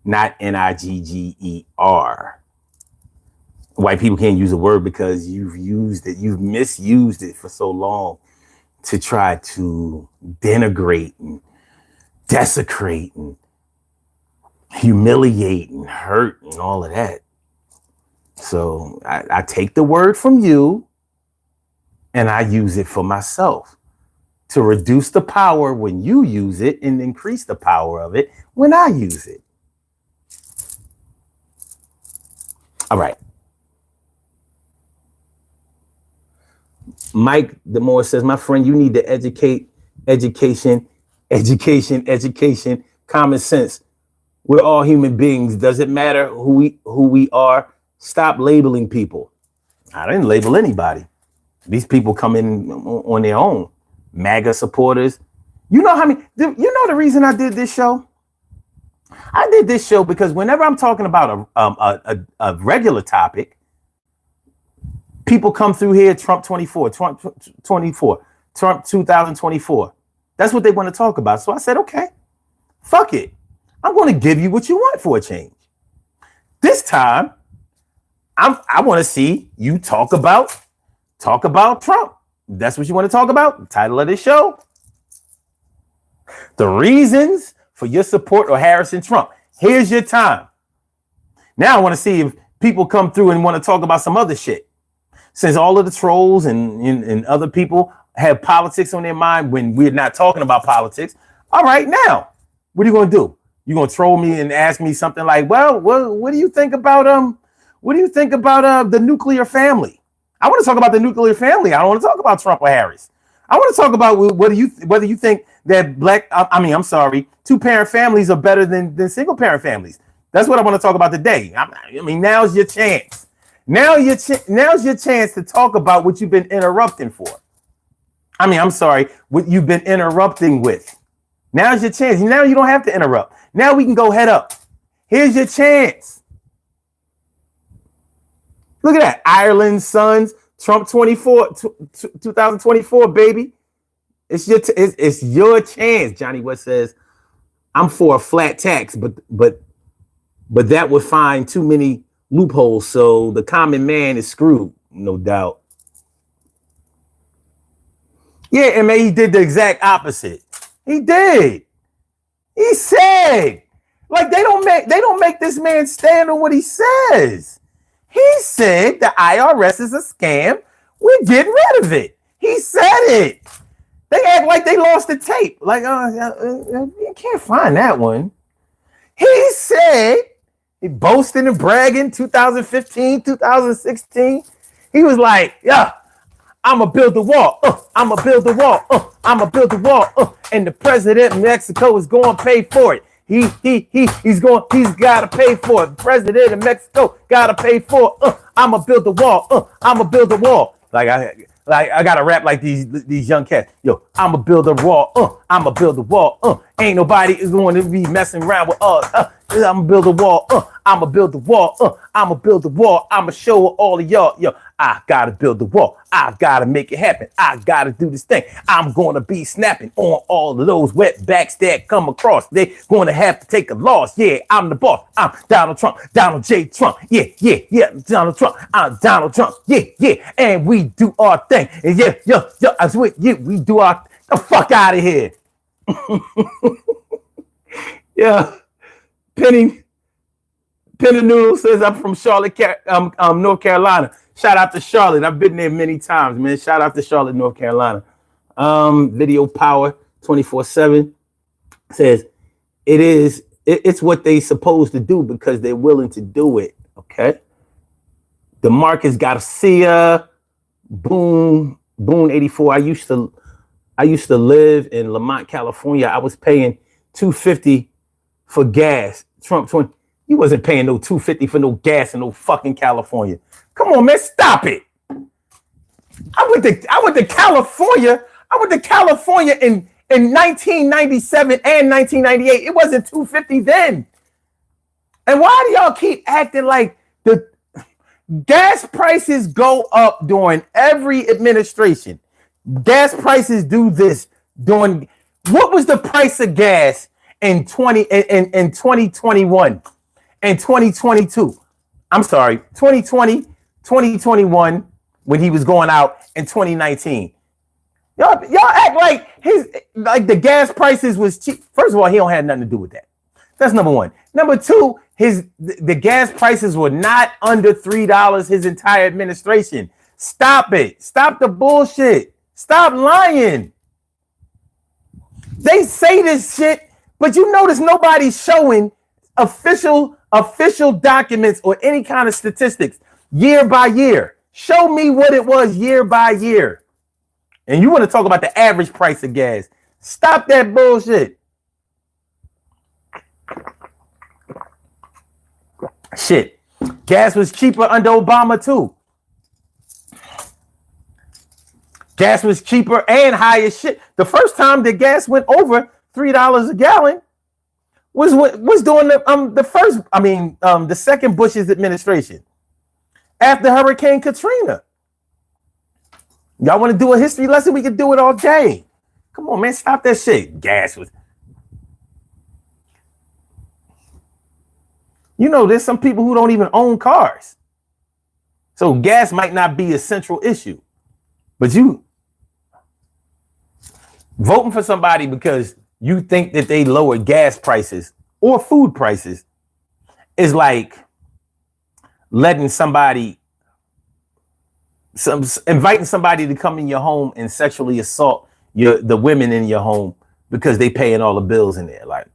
Speaker 1: not Nigger. White people can't use the word because you've misused it for so long to try to denigrate and desecrate and humiliate and hurt and all of that. So I take the word from you and I use it for myself, to reduce the power when you use it and increase the power of it when I use it. All right. Mike Demore says, my friend, you need to education, common sense. We're all human beings. Does it matter who we are? Stop labeling people. I didn't label anybody. These people come in on their own. MAGA supporters. You know the reason I did this show? I did this show because whenever I'm talking about a regular topic, people come through here, Trump 2024. That's what they want to talk about. So I said, okay, fuck it. I'm going to give you what you want for a change. This time, I want to see you talk about Trump. That's what you want to talk about? The title of this show. The reasons for your support of Harrison Trump. Here's your time. Now I want to see if people come through and want to talk about some other shit. Since all of the trolls and other people have politics on their mind when we're not talking about politics. All right, now, what are you going to do? You going to troll me and ask me something like, well, what do you think about the nuclear family? I want to talk about the nuclear family. I don't want to talk about Trump or Harris. I want to talk about whether you think that two-parent families are better than single-parent families. That's what I want to talk about today. I mean, now's your chance. Now's your chance to talk about what you've been interrupting for. What you've been interrupting with. Now's your chance. Now you don't have to interrupt. Now we can go head up. Here's your chance. Look at that. Ireland Sons, Trump 2024, baby. It's your chance. Johnny West says, I'm for a flat tax, but that would find too many loopholes, so the common man is screwed, no doubt. Yeah, and man, he did the exact opposite. He did. He said, like, they don't make this man stand on what he says. He said the IRS is a scam. We're getting rid of it. He said it. They act like they lost the tape. Like, you can't find that one. He said, he boasting and bragging 2015, 2016. He was like, yeah, I'm going to build the wall. I'm going to build the wall. I'm going to build the wall. And the president of Mexico is going to pay for it. He's got to pay for it. The president of Mexico got to pay for it. I'm going to build the wall. I'm going to build the wall. Like I got to rap like these young cats. Yo, I'm going to build a wall. I'm going to build the wall. Ain't nobody is going to be messing around with us. I'm going to build a wall. I'm going to build the wall. I'm going to build the wall. I'm going to show all of y'all. Yo, I got to build the wall. I got to make it happen. I got to do this thing. I'm going to be snapping on all of those wetbacks that come across. They're going to have to take a loss. Yeah, I'm the boss. I'm Donald Trump. Donald J. Trump. Yeah. Donald Trump. I'm Donald Trump. Yeah. And we do our thing. And yeah, I swear, we do our the fuck out of here. Yeah. Penny Noodle says, I'm from Charlotte, North Carolina. Shout out to Charlotte. I've been there many times, man. Shout out to Charlotte, North Carolina. Video Power 24/7 says it's what they supposed to do because they're willing to do it. Okay. DeMarcus Garcia, Boone 84. I used to live in Lamont, California. I was paying $2.50 for gas. Trump 20. You wasn't paying no $2.50 for no gas in no fucking California. Come on, man, stop it. I went to California. I went to California in 1997 and 1998. It wasn't $2.50 then. And why do y'all keep acting like the gas prices go up during every administration? Gas prices do this during. What was the price of gas in 2021 and 2022? I'm sorry, 2020, 2021 when he was going out in 2019. Y'all act like the gas prices was cheap. First of all, he don't have nothing to do with that. That's number one. Number two, the gas prices were not under $3 his entire administration. Stop it. Stop the bullshit. Stop lying. They say this shit, but you notice nobody's showing official documents or any kind of statistics year by year. Show me what it was year by year. And you want to talk about the average price of gas. Stop that bullshit. Shit. Gas was cheaper under Obama too. Gas was cheaper and higher shit. The first time the gas went over $3 a gallon was during the second Bush's administration after Hurricane Katrina. Y'all want to do a history lesson? We can do it all day. Come on, man, stop that shit. Gas was. You know, there's some people who don't even own cars. So gas might not be a central issue. But you voting for somebody because you think that they lower gas prices or food prices is like letting inviting somebody to come in your home and sexually assault the women in your home because they paying all the bills in there. Like,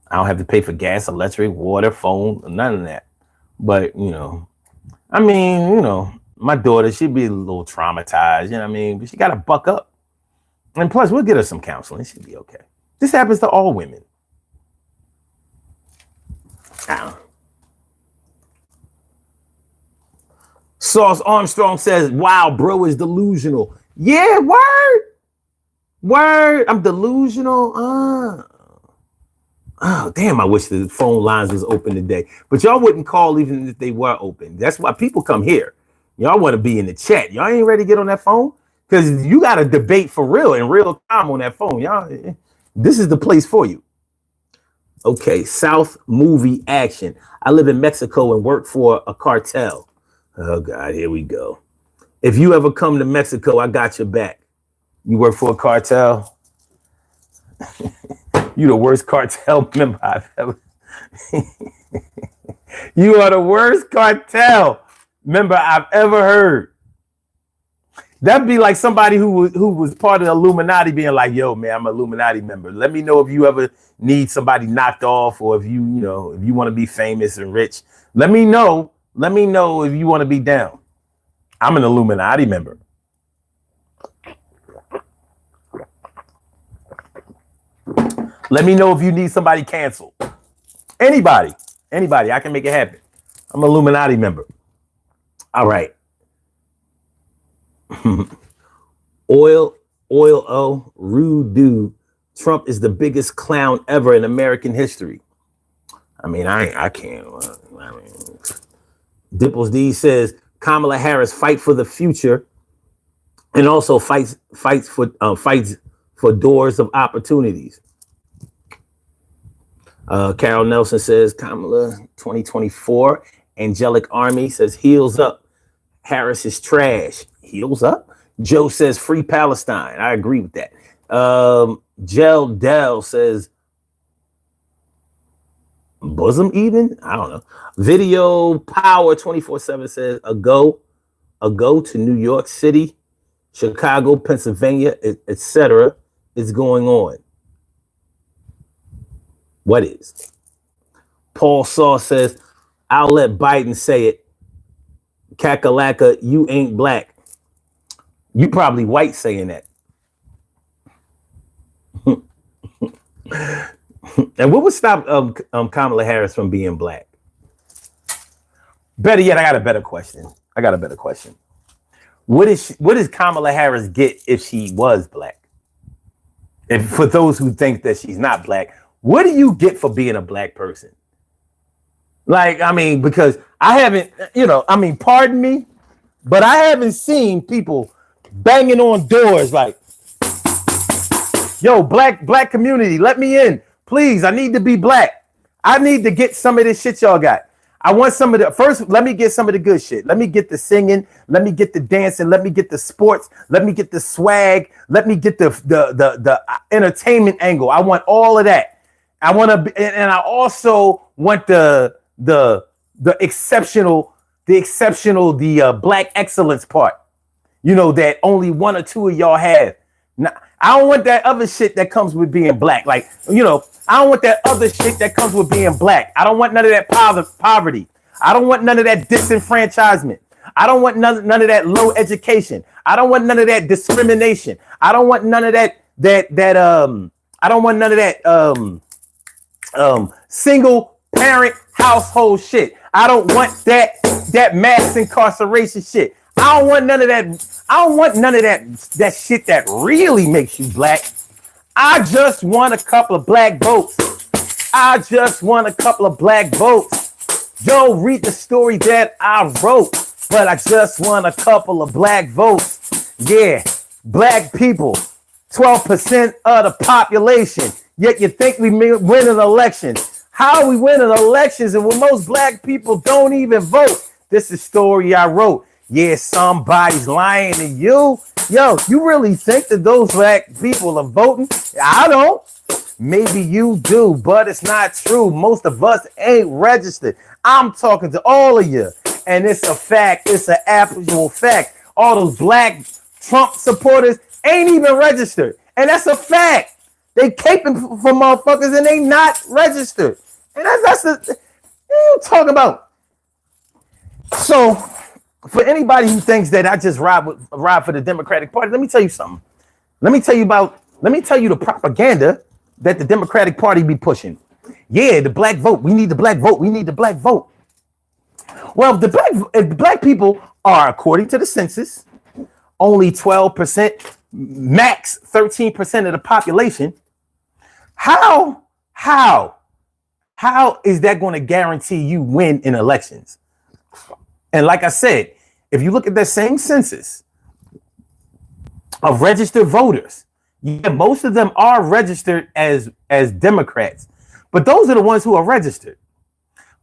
Speaker 1: I don't have to pay for gas, electric, water, phone, none of that. But, my daughter, she'd be a little traumatized, but she got to buck up. And plus, we'll get her some counseling. She'll be okay. This happens to all women. Ow. Sauce Armstrong says, wow, bro is delusional. Yeah, word. I'm delusional. Oh, damn, I wish the phone lines was open today. But y'all wouldn't call even if they were open. That's why people come here. Y'all want to be in the chat. Y'all ain't ready to get on that phone? Because you got to debate for real in real time on that phone. Y'all, this is the place for you. Okay, South movie action. I live in Mexico and work for a cartel. Oh, God, here we go. If you ever come to Mexico, I got your back. You work for a cartel? You the worst cartel member I've ever. You are the worst cartel member I've ever heard. That'd be like somebody who was part of the Illuminati being like, yo, man, I'm an Illuminati member. Let me know if you ever need somebody knocked off, or if you want to be famous and rich. Let me know. Let me know if you want to be down. I'm an Illuminati member. Let me know if you need somebody canceled. Anybody, I can make it happen. I'm an Illuminati member. All right. Oil, rude dude. Trump is the biggest clown ever in American history. I mean, I can't. I mean, Dipples D says Kamala Harris fight for the future, and also fights for doors of opportunities. Carol Nelson says Kamala 2024. Angelic Army says heels up. Harris is trash. Heels up. Joe says free Palestine. I agree with that. Gel Dell says bosom even? I don't know. Video Power 24/7 says a go to New York City, Chicago, Pennsylvania, etc. is going on. What is? Paul Saw says, I'll let Biden say it. Kakalaka, you ain't black. You probably white saying that. And what would stop Kamala Harris from being black? Better yet, I got a better question. What does Kamala Harris get if she was black? And for those who think that she's not black, what do you get for being a black person? Like, I mean, because I haven't, pardon me, but I haven't seen people banging on doors like, yo, black community, let me in. Please, I need to be black. I need to get some of this shit y'all got. I want some of the, first, let me get some of the good shit. Let me get the singing. Let me get the dancing. Let me get the sports. Let me get the swag. Let me get the entertainment angle. I want all of that. I want to, and I also want the exceptional, black excellence part. You know, that only one or two of y'all have. Now, I don't want that other shit that comes with being black. Like, I don't want that other shit that comes with being black. I don't want none of that poverty. I don't want none of that disenfranchisement. I don't want none of that low education. I don't want none of that discrimination. I don't want none of that I don't want none of that single parent household shit. I don't want that mass incarceration shit. I don't want none of that. I don't want none of that shit that really makes you black. I just want a couple of black votes. Yo, read the story that I wrote, but I just want a couple of black votes. Yeah, black people, 12% of the population. Yet you think we win an election. How are we winning elections and when most black people don't even vote? This is the story I wrote. Yeah, somebody's lying to you. Yo, you really think that those black people are voting? I don't. Maybe you do, but it's not true. Most of us ain't registered. I'm talking to all of you. And it's a fact. It's an actual fact. All those black Trump supporters ain't even registered. And that's a fact. They caping for motherfuckers and they not registered. And that's what you talking about. So, for anybody who thinks that I just ride for the Democratic Party, let me tell you something. Let me tell you the propaganda that the Democratic Party be pushing. Yeah, the black vote. We need the black vote. We need the black vote. Well, if the black people are, according to the census, only 12%, max 13% of the population, how How is that going to guarantee you win in elections? And like I said, if you look at that same census of registered voters, yeah, most of them are registered as Democrats, but those are the ones who are registered.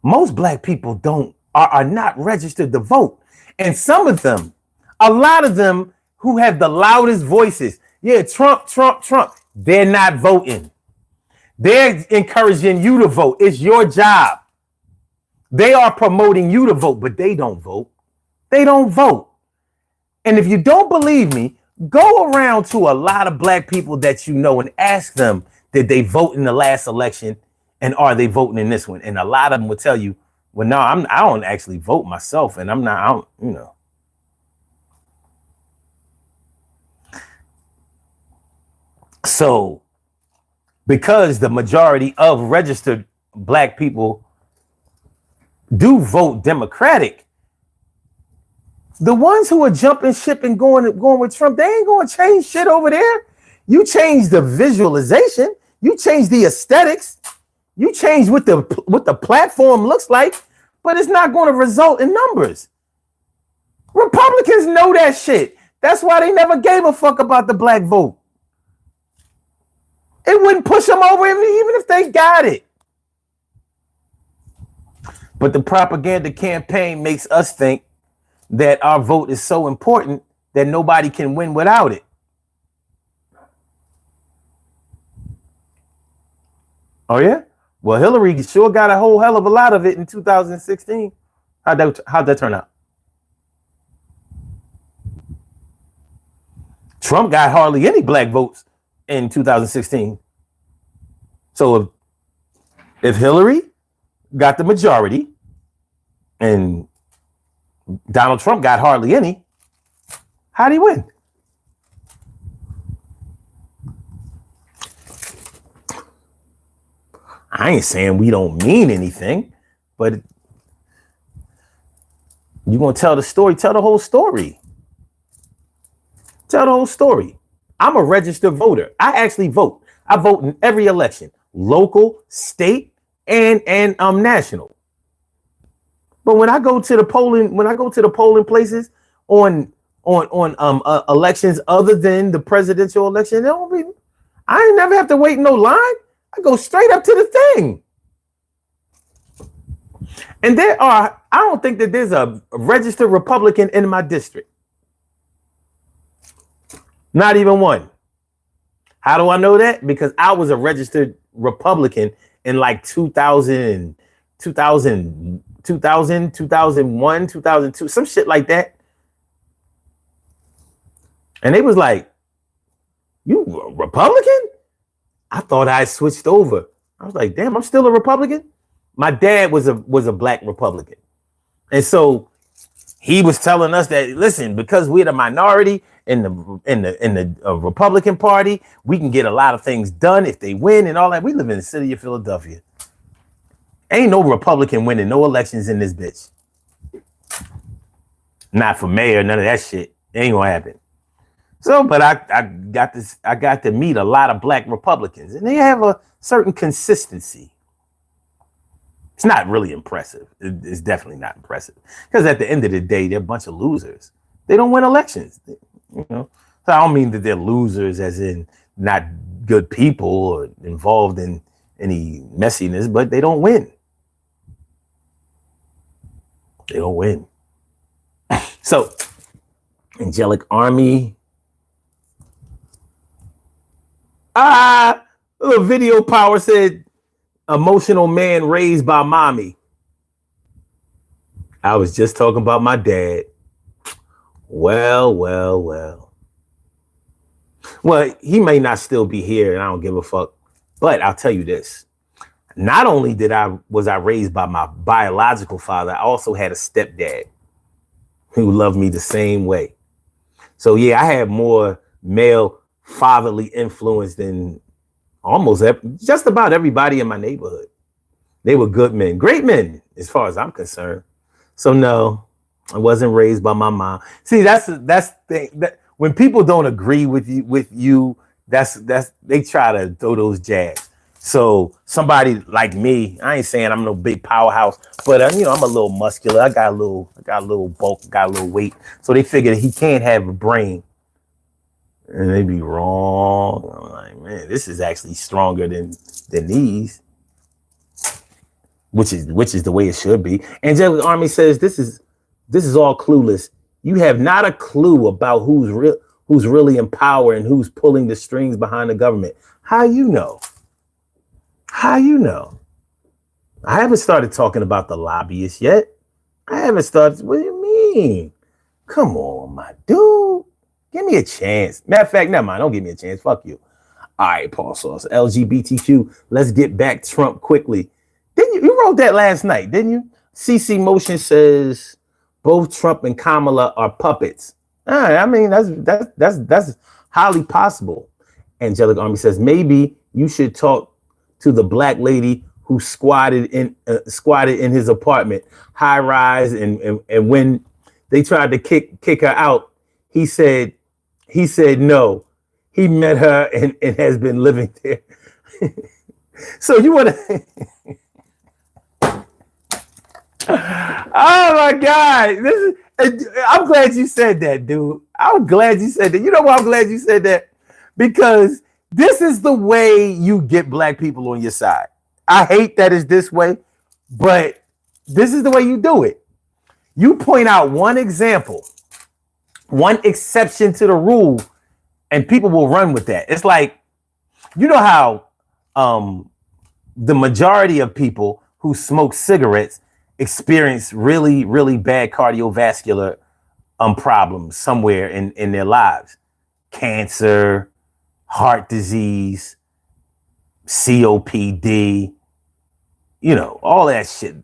Speaker 1: Most black people are not registered to vote. And some of them, a lot of them who have the loudest voices, yeah, Trump, Trump, Trump, they're not voting. They're encouraging you to vote. It's your job. They are promoting you to vote, but they don't vote. They don't vote. And if you don't believe me, go around to a lot of black people that you know and ask them, did they vote in the last election? And are they voting in this one? And a lot of them will tell you, well, no, I don't actually vote myself. And I don't, you know. So, because the majority of registered black people do vote Democratic, the ones who are jumping ship and going with Trump, they ain't going to change shit over there. You change the visualization, you change the aesthetics, you change what the platform looks like, but it's not going to result in numbers. Republicans know that shit. That's why they never gave a fuck about the black vote. It wouldn't push them over even if they got it. But the propaganda campaign makes us think that our vote is so important that nobody can win without it. Oh, yeah? Well, Hillary sure got a whole hell of a lot of it in 2016. How'd that turn out? Trump got hardly any black votes in 2016. So if Hillary got the majority and Donald Trump got hardly any, how'd he win? I ain't saying we don't mean anything, but you gonna tell the story, tell the whole story. Tell the whole story. I'm a registered voter. I actually vote. I vote in every election, local, state, and national. But when I go to the polling places on elections other than the presidential election, I ain't never have to wait in no line. I go straight up to the thing. And I don't think that there's a registered Republican in my district. Not even one. How do I know that? Because I was a registered Republican in like 2000, 2001, 2002, some shit like that. And they was like, you a Republican? I thought I switched over. I was like, damn, I'm still a Republican. My dad was a black Republican. And so he was telling us that, listen, because we're the minority in the Republican Party, we can get a lot of things done if they win and all that. We live in the city of Philadelphia. Ain't no Republican winning no elections in this bitch. Not for mayor, none of that shit. Ain't gonna happen. So, but I got to meet a lot of black Republicans, and they have a certain consistency. It's not really impressive. It's definitely not impressive. Because at the end of the day, they're a bunch of losers. They don't win elections. You know? So I don't mean that they're losers as in not good people or involved in any messiness, but they don't win. They don't win. So, Angelic Army. The video power said, emotional man raised by mommy. I was just talking about my dad. Well. Well, he may not still be here, and I don't give a fuck. But I'll tell you this. Not only was I raised by my biological father, I also had a stepdad who loved me the same way. So yeah, I had more male fatherly influence than just about everybody in my neighborhood. They were good men, great men, as far as I'm concerned. So no, I wasn't raised by my mom. See, that's the thing, that when people don't agree with you, that's they try to throw those jabs. So somebody like me, I ain't saying I'm no big powerhouse, but I'm a little muscular. I got a little bulk, got a little weight. So they figured he can't have a brain, and they be wrong. I'm like, man, this is actually stronger than these, which is the way it should be. Angelic Army says this is all clueless. You have not a clue about who's really in power and who's pulling the strings behind the government. How you know? How you know? I haven't started talking about the lobbyists yet. I haven't started. What do you mean? Come on, my dude. Give me a chance. Matter of fact, never mind. Don't give me a chance. Fuck you. All right, Paul Sauce. LGBTQ. Let's get back Trump quickly. Didn't you wrote that last night, didn't you? CC Motion says both Trump and Kamala are puppets. I mean, that's highly possible. Angelic Army says maybe you should talk to the black lady who squatted in his apartment, high rise, and when they tried to kick her out, he said no. He met her and has been living there. So you want to? Oh my God! I'm glad you said that, dude. I'm glad you said that. You know why I'm glad you said that? Because this is the way you get black people on your side. I hate that it's this way, but this is the way you do it. You point out one example, one exception to the rule, and people will run with that. It's like, you know how the majority of people who smoke cigarettes experience really, really bad cardiovascular problems somewhere in their lives. Cancer, heart disease, COPD, all that shit,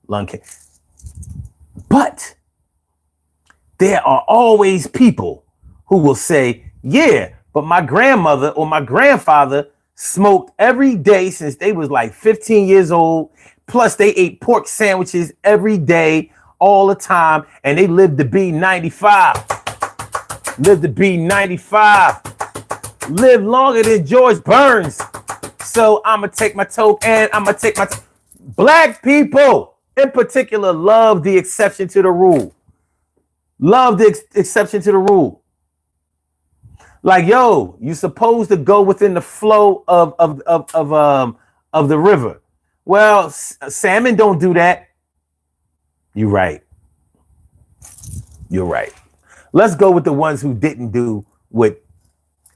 Speaker 1: lung cancer. But there are always people who will say, yeah, but my grandmother or my grandfather smoked every day since they was like 15 years old. Plus they ate pork sandwiches every day, all the time. And they lived to be 95. Lived to be 95. Lived longer than George Burns. So I'm going to take my toke and I'm going to take my... Black people in particular love the exception to the rule. Love the exception to the rule. Like, yo, you're supposed to go within the flow of the river. Well, salmon don't do that. You're right. You're right. Let's go with the ones who didn't do what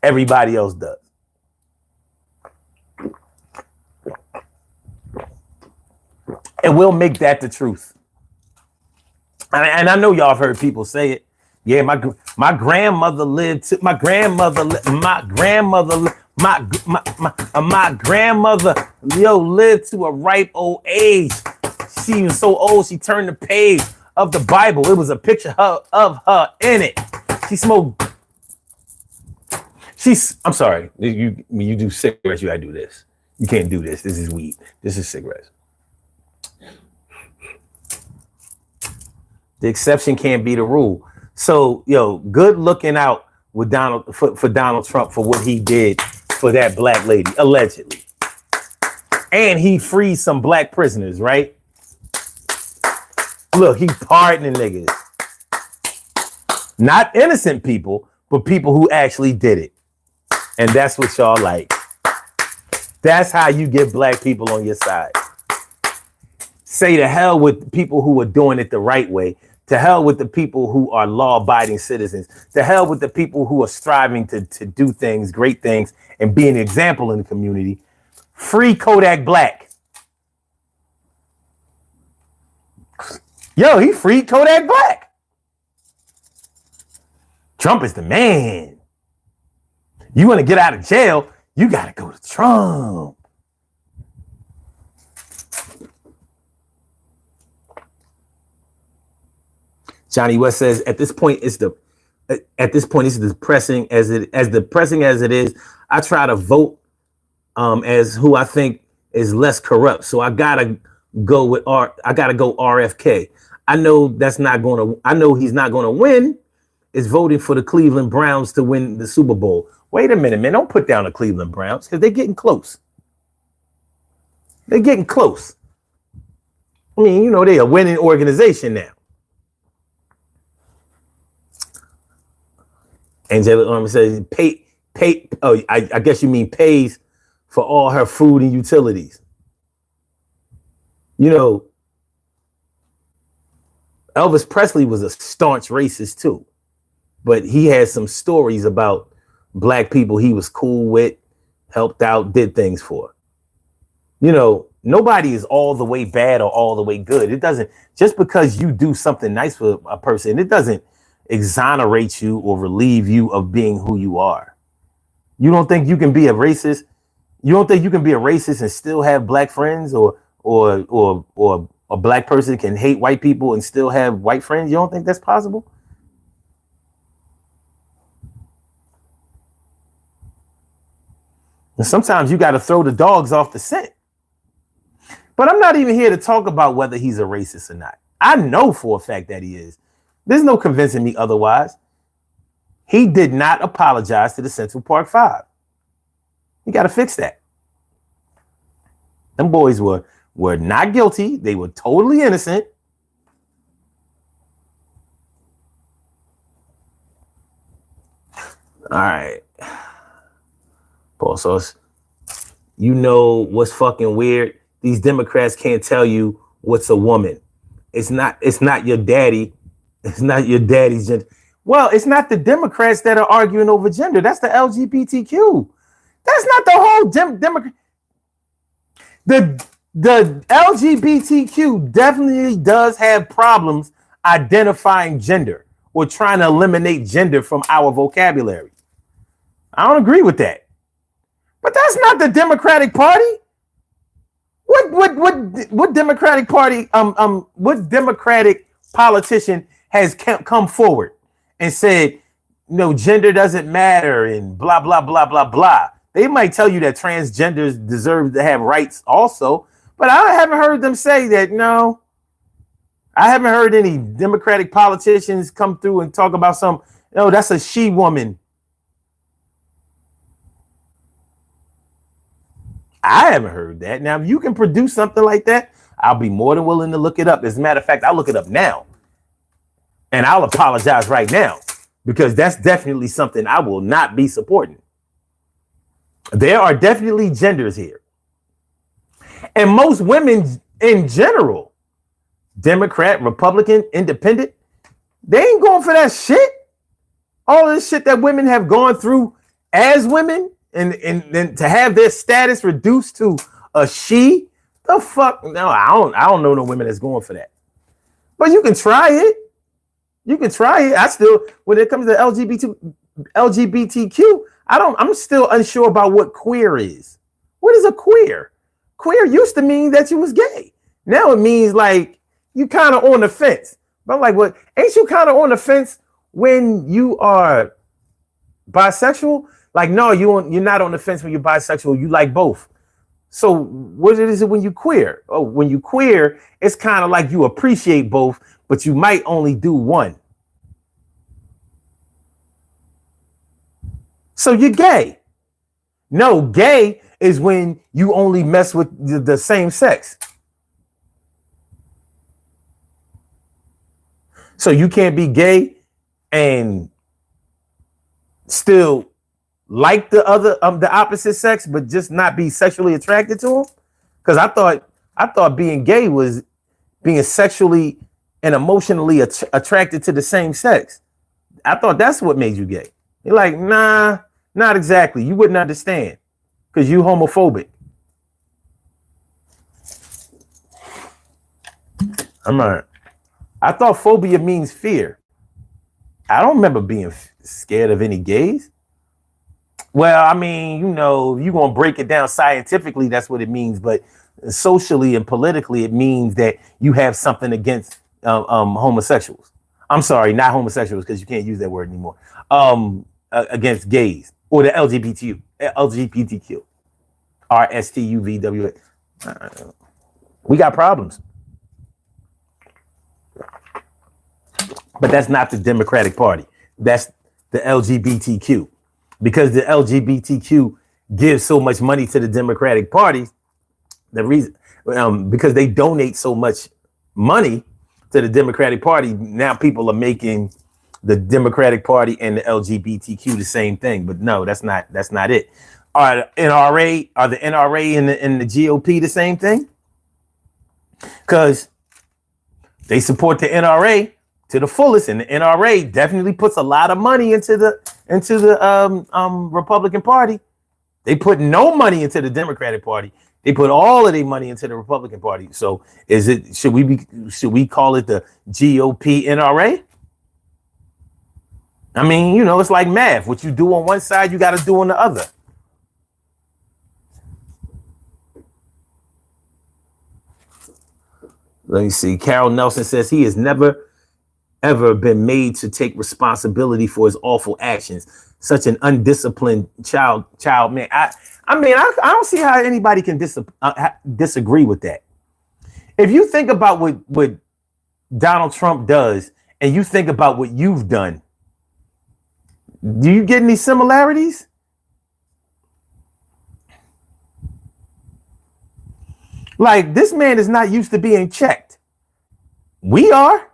Speaker 1: everybody else does. And we'll make that the truth. And I know y'all have heard people say it. Yeah, my grandmother lived to my grandmother lived to a ripe old age. She was so old she turned the page of the Bible. It was a picture of her in it. She smoked. I'm sorry. You do cigarettes, you gotta do this. You can't do this. This is weed. This is cigarettes. The exception can't be the rule. So, good looking out with for Donald Trump for what he did for that black lady, allegedly. And he freed some black prisoners, right? Look, he pardoning niggas. Not innocent people, but people who actually did it. And that's what y'all like. That's how you get black people on your side. Say to hell with people who are doing it the right way. To hell with the people who are law-abiding citizens. To hell with the people who are striving to do things, great things, and be an example in the community. Free Kodak Black. Yo, he freed Kodak Black. Trump is the man. You want to get out of jail, you got to go to Trump. Johnny West says, at this point, it's depressing as depressing as it is. I try to vote as who I think is less corrupt. So I gotta go RFK. I know he's not gonna win. Is voting for the Cleveland Browns to win the Super Bowl. Wait a minute, man. Don't put down the Cleveland Browns because they're getting close. They're getting close. I mean, you know, they're a winning organization now. Angela says, pay. Oh, I guess you mean pays for all her food and utilities. You know, Elvis Presley was a staunch racist too, but he had some stories about black people he was cool with, helped out, did things for. You know, nobody is all the way bad or all the way good. It doesn't, just because you do something nice for a person, it doesn't exonerate you or relieve you of being who you are. You don't think you can be a racist? You don't think you can be a racist and still have black friends, or a black person can hate white people and still have white friends? You don't think that's possible? And sometimes you got to throw the dogs off the scent. But I'm not even here to talk about whether he's a racist or not. I know for a fact that he is. There's no convincing me otherwise. He did not apologize to the Central Park Five. You got to fix that. Them boys were not guilty. They were totally innocent. All right. Paul Sauce, you know what's fucking weird? These Democrats can't tell you what's a woman. It's not your daddy. It's not your daddy's gender. Well, it's not the Democrats that are arguing over gender. That's the LGBTQ. That's not the whole Democrat. The LGBTQ definitely does have problems identifying gender or trying to eliminate gender from our vocabulary. I don't agree with that. But that's not the Democratic Party. What Democratic Party, what Democratic politician has come forward and said, no, gender doesn't matter and blah, blah, blah, blah, blah. They might tell you that transgenders deserve to have rights also, but I haven't heard them say that. No, I haven't heard any Democratic politicians come through and talk about that's a she woman. I haven't heard that. Now, if you can produce something like that, I'll be more than willing to look it up. As a matter of fact, I'll look it up now. And I'll apologize right now, because that's definitely something I will not be supporting. There are definitely genders here. And most women in general, Democrat, Republican, Independent, they ain't going for that shit. All this shit that women have gone through as women, and then to have their status reduced to a she, the fuck? No, I don't know no women that's going for that. But you can try it. You can try it. I still, when it comes to LGBTQ, I'm still unsure about what queer is. What is a queer? Queer used to mean that you was gay. Now it means like you kind of on the fence. But I'm like, what? Ain't you kind of on the fence when you are bisexual? Like, no, you're not on the fence when you're bisexual. You like both. So what is it when you queer? Oh, when you queer, it's kind of like you appreciate both, but you might only do one. So you're gay. No, gay is when you only mess with the same sex. So you can't be gay and still like the other the opposite sex, but just not be sexually attracted to them. Because I thought being gay was being sexually and emotionally attracted to the same sex. I thought that's what made you gay. You're like, nah, not exactly. You wouldn't understand because you homophobic. I'm not. I thought phobia means fear. I don't remember being scared of any gays. Well, I mean, you know, you're going to break it down scientifically, that's what it means. But socially and politically, it means that you have something against homosexuals. I'm sorry, not homosexuals, because you can't use that word anymore. Against gays or the LGBTQ, RSTUVWA. We got problems. But that's not the Democratic Party. That's the LGBTQ. Because the LGBTQ gives so much money to the Democratic Party, The reason, because they donate so much money to the Democratic Party, now people are making the Democratic Party and the LGBTQ the same thing. But no, that's not it. Are the NRA and the GOP the same thing? Because they support the NRA to the fullest, and the NRA definitely puts a lot of money into the Republican Party. They put no money into the Democratic Party. They put all of their money into the Republican Party. So should we call it the GOP NRA? I mean, you know, it's like math. What you do on one side, you got to do on the other. Let me see. Carol Nelson says he has never, ever been made to take responsibility for his awful actions. Such an undisciplined child, man. I don't see how anybody can disagree with that. If you think about what Donald Trump does, and you think about what you've done, do you get any similarities? Like, this man is not used to being checked. We are.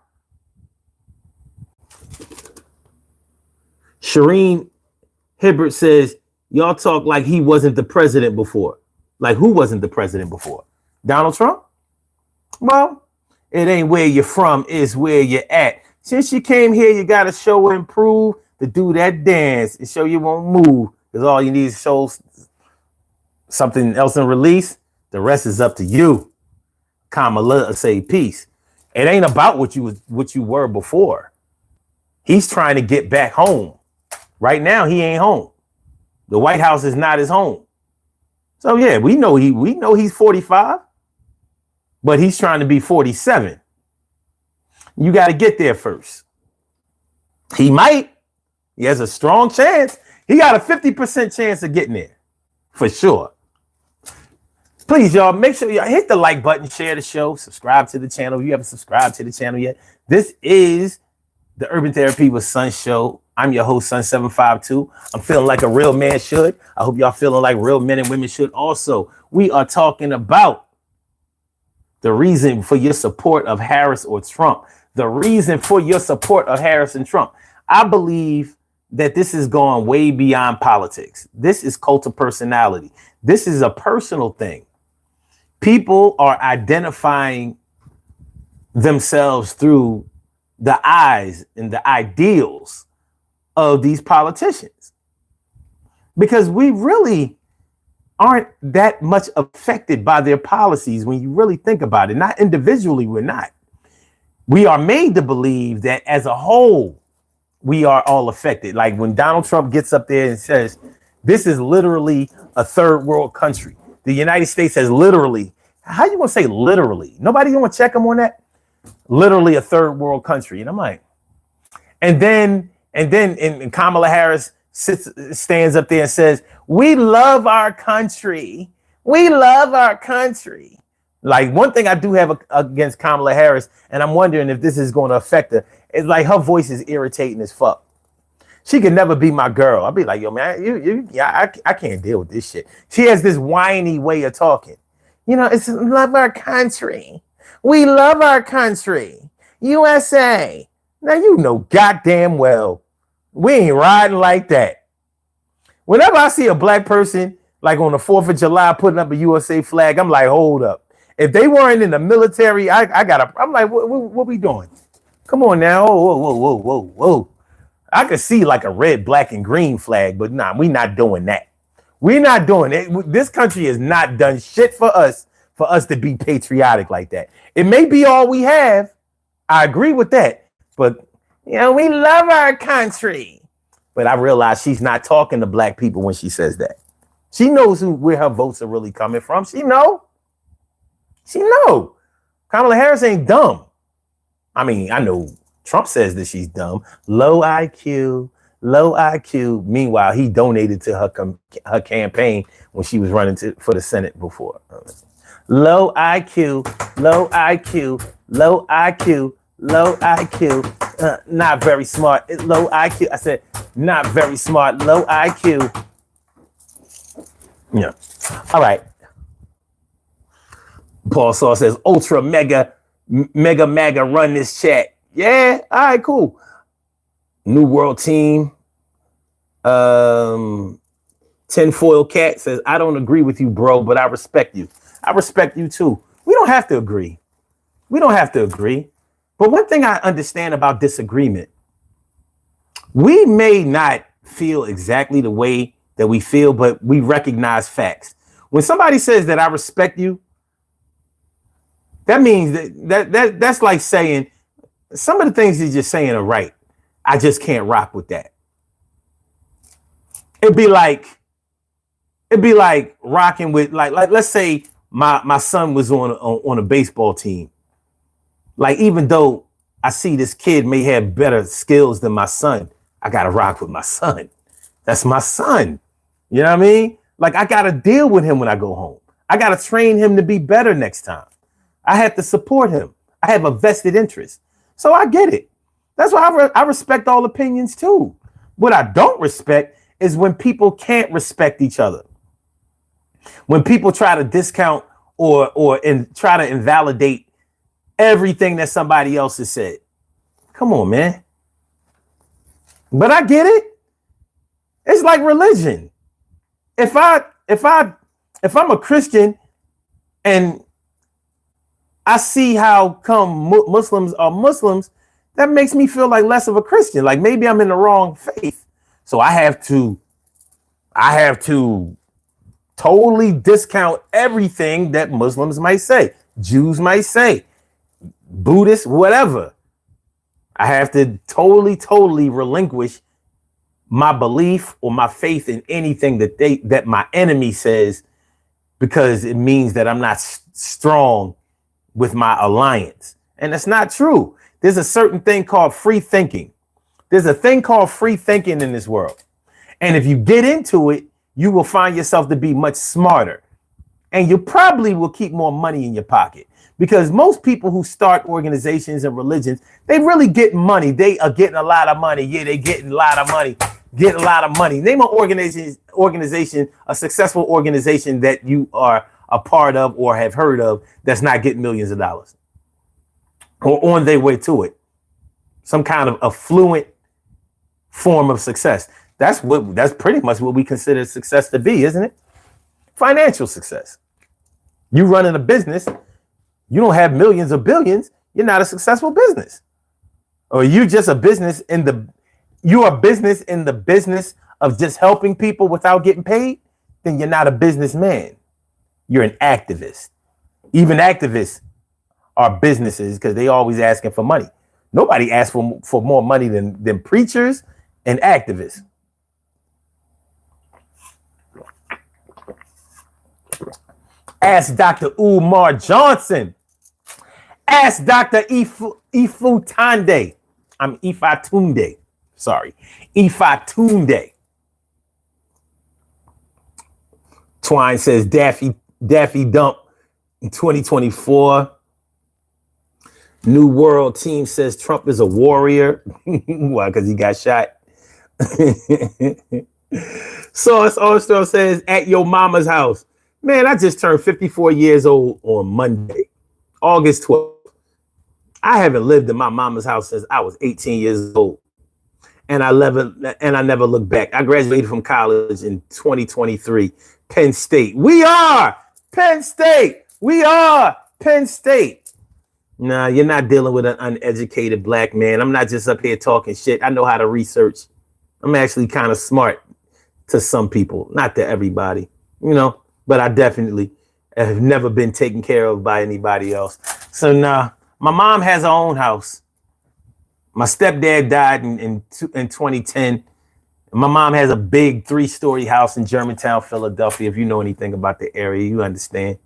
Speaker 1: Shireen Hibbert says, y'all talk like he wasn't the president before. Like, who wasn't the president before? Donald Trump? Well, it ain't where you're from, it's where you're at. Since you came here, you got to show and prove to do that dance and show you won't move. Because all you need is show something else and release. The rest is up to you. Kamala say peace. It ain't about what you were before. He's trying to get back home. Right now, he ain't home. The White House is not his home. So yeah, we know he's 45, but he's trying to be 47. You got to get there first. He might. He has a strong chance. He got a 50% chance of getting there, for sure. Please, y'all, make sure y'all hit the like button, share the show, subscribe to the channel if you haven't subscribed to the channel yet. This is the Urban Therapy with Sun show. I'm your host, Sun752. I'm feeling like a real man should. I hope y'all feeling like real men and women should also. We are talking about the reason for your support of Harris or Trump. The reason for your support of Harris and Trump. I believe that this is going way beyond politics. This is cult of personality. This is a personal thing. People are identifying themselves through the eyes and the ideals of these politicians, because we really aren't that much affected by their policies when you really think about it. Not individually, we're not. We are made to believe that as a whole, we are all affected. Like when Donald Trump gets up there and says, this is literally a third world country. The United States has literally, how you gonna say literally? Nobody gonna check him on that? Literally a third world country. And I'm like, and then Kamala Harris stands up there and says, we love our country. We love our country. Like, one thing I do have against Kamala Harris, and I'm wondering if this is going to affect her, is like her voice is irritating as fuck. She could never be my girl. I'll be like, yo, man, I can't deal with this shit. She has this whiny way of talking. You know, it's love our country. We love our country. USA. Now, you know goddamn well, we ain't riding like that. Whenever I see a black person, like on the 4th of July, putting up a USA flag, I'm like, hold up. If they weren't in the military, I'm like, what we doing? Come on now. Whoa. I could see like a red, black, and green flag, but nah, we not doing that. We're not doing it. This country has not done shit for us to be patriotic like that. It may be all we have. I agree with that. But, you know, we love our country. But I realize she's not talking to black people when she says that. She knows where her votes are really coming from. She know. Kamala Harris ain't dumb. I mean, I know Trump says that she's dumb. Low IQ. Meanwhile, he donated to her campaign when she was running for the Senate before. Low IQ. Not very smart. Low IQ. I said, not very smart. Low IQ. Yeah. All right. Paul Saw says, ultra mega maga run this chat. Yeah, all right, cool. New World Team. Tinfoil Cat says, I don't agree with you, bro, but I respect you. I respect you too. We don't have to agree. We don't have to agree. But one thing I understand about disagreement, we may not feel exactly the way that we feel, but we recognize facts. When somebody says that I respect you, that means that's like saying some of the things you're just saying are right. I just can't rock with that. It'd be like rocking with like let's say my son was on a baseball team. Like, even though I see this kid may have better skills than my son, I gotta rock with my son. That's my son. You know what I mean? Like, I gotta deal with him when I go home. I gotta train him to be better next time. I have to support him. I have a vested interest. So I get it. That's why I respect all opinions too. What I don't respect is when people can't respect each other. When people try to discount or try to invalidate everything that somebody else has said. Come on, man. But I get it. It's like religion. If I'm a Christian and I see how come Muslims are Muslims, that makes me feel like less of a Christian. Like, maybe I'm in the wrong faith. So I have to totally discount everything that Muslims might say, Jews might say, Buddhists, whatever. I have to totally relinquish my belief or my faith in anything that my enemy says, because it means that I'm not strong with my alliance. And that's not true. There's a certain thing called free thinking. There's a thing called free thinking in this world. And if you get into it, you will find yourself to be much smarter. And you probably will keep more money in your pocket. Because most people who start organizations and religions, they really get money. They are getting a lot of money. Yeah, they getting a lot of money. Get a lot of money. Name an organization, a successful organization that you are a part of or have heard of that's not getting millions of dollars or on their way to it. Some kind of affluent form of success. That's pretty much what we consider success to be, isn't it? Financial success. You running a business, you don't have millions or billions, you're not a successful business. Or you just a business you're a business in the business of just helping people without getting paid, then you're not a businessman. You're an activist. Even activists are businesses because they always asking for money. Nobody asks for more money than preachers and activists. Ask Dr. Umar Johnson. Ask Dr. Ifatunde. Sorry. Ifatunde. Twine says Daffy dump in 2024. New World Team says Trump is a warrior. Why? Because he got shot. Sauce Ostro says at your mama's house. Man, I just turned 54 years old on Monday, August 12th. I haven't lived in my mama's house since I was 18 years old. And I never looked back. I graduated from college in 2023. Penn State. We are Penn State. We are Penn State. Nah, you're not dealing with an uneducated black man. I'm not just up here talking shit. I know how to research. I'm actually kind of smart to some people, not to everybody, but I definitely have never been taken care of by anybody else. So nah, my mom has her own house. My stepdad died in 2010. My mom has a big 3-story house in Germantown, Philadelphia. If you know anything about the area, you understand.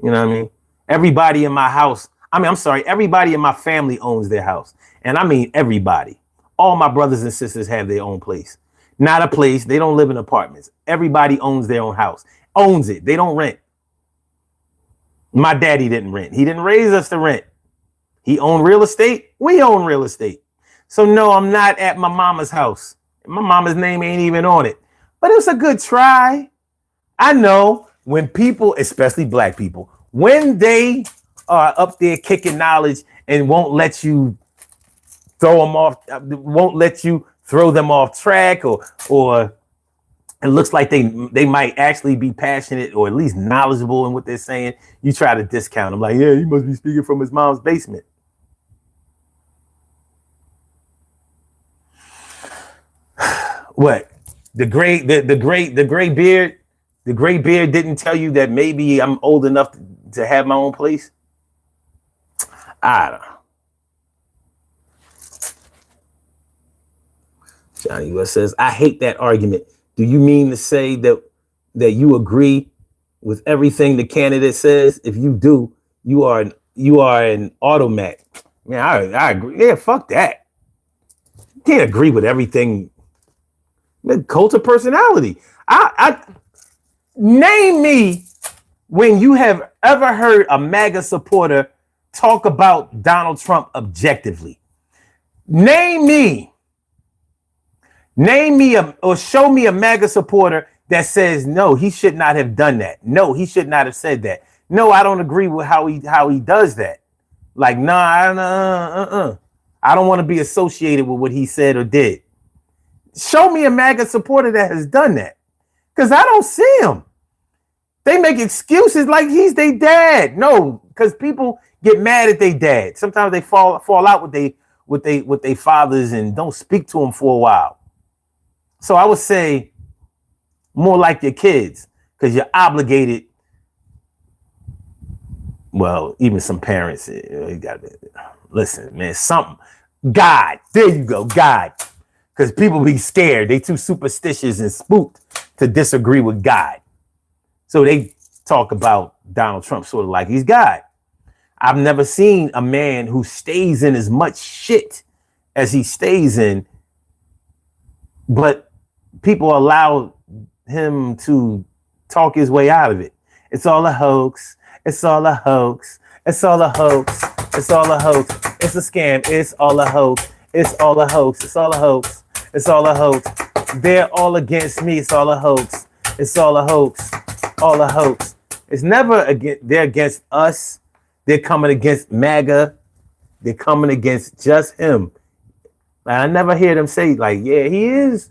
Speaker 1: You know what I mean? Everybody in my house, everybody in my family owns their house. And I mean everybody. All my brothers and sisters have their own place. Not a place. They don't live in apartments. Everybody owns their own house. Owns it. They don't rent. My daddy didn't rent. He didn't raise us to rent. He owned real estate. We own real estate. So no, I'm not at my mama's house. My mama's name ain't even on it. But it was a good try. I know when people, especially black people, when they are up there kicking knowledge and won't let you throw them off, won't let you throw them off track, or it looks like they might actually be passionate or at least knowledgeable in what they're saying, you try to discount them. Like, yeah, he must be speaking from his mom's basement. What? The gray beard didn't tell you that maybe I'm old enough to have my own place? I don't know. Johnny West says, I hate that argument. Do you mean to say that you agree with everything the candidate says? If you do, you are an automat. Man, I agree. Yeah, fuck that. You can't agree with everything. Cult of personality. I name me when you have ever heard a MAGA supporter talk about Donald Trump objectively. Name me or show me a MAGA supporter that says, no, he should not have done that. No, he should not have said that. No, I don't agree with how he does that. Like, nah, I don't want to be associated with what he said or did. Show me a MAGA supporter that has done that. Because I don't see him. They make excuses like he's their dad. No, because people get mad at their dad. Sometimes they fall out with their fathers and don't speak to them for a while. So I would say more like your kids, because you're obligated. Well, even some parents, you gotta listen, man. Something, God, there you go, God, because people be scared. They too superstitious and spooked to disagree with God. So they talk about Donald Trump sort of like he's God. I've never seen a man who stays in as much shit as he stays in, but people allow him to talk his way out of it. It's all a hoax. It's all a hoax. It's all a hoax. It's all a hoax. It's a scam. It's all a hoax. It's all a hoax. It's all a hoax. It's all a hoax. They're all against me. It's all a hoax. It's all a hoax. All a hoax. It's never against. They're against us. They're coming against MAGA. They're coming against just him. I never hear them say like, yeah, he's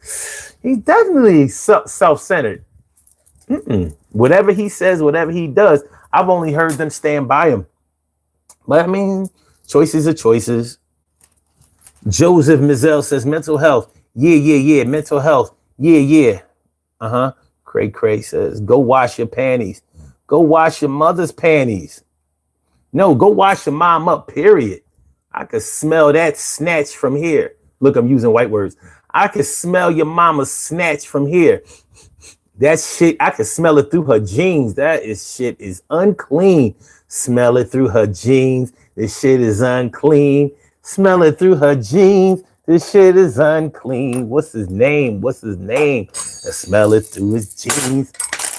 Speaker 1: definitely self-centered. Whatever he says, whatever he does, I've only heard them stand by him. But I mean, choices are choices. Joseph Mizell says mental health. Yeah. Mental health. Yeah. Cray says, go wash your panties. Go wash your mother's panties. No, go wash your mom up, period. I could smell that snatch from here. Look, I'm using white words. I can smell your mama's snatch from here. That shit, I can smell it through her jeans. Shit is unclean. Smell it through her jeans. This shit is unclean. Smell it through her jeans. This shit is unclean. What's his name? I smell it through his jeans.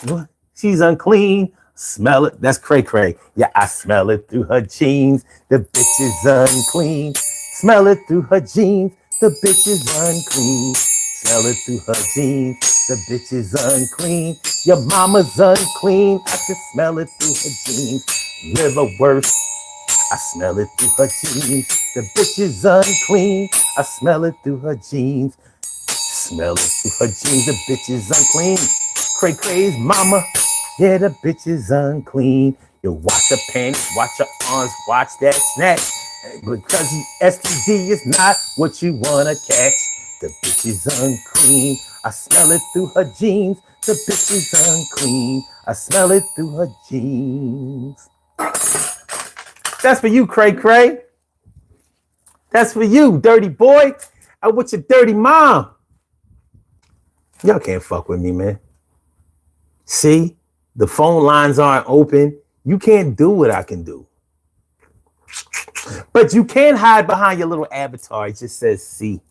Speaker 1: What? She's unclean. Smell it. That's cray. Yeah, I smell it through her jeans. The bitch is unclean. Smell it through her jeans. The bitch is unclean. Smell it through her jeans. The bitch is unclean. Your mama's unclean. I can smell it through her jeans. Liver worse. I smell it through her jeans. The bitch is unclean. I smell it through her jeans. Smell it through her jeans. The bitch is unclean. Cray's mama. Yeah, the bitch is unclean. You watch her panties, watch her arms, watch that snatch. Because STD is not what you wanna catch. The bitch is unclean. I smell it through her jeans. The bitch is unclean. I smell it through her jeans. That's for you, Cray. That's for you, dirty boy. I'm with your dirty mom. Y'all can't fuck with me, man. See, the phone lines aren't open. You can't do what I can do. But you can hide behind your little avatar. It just says C.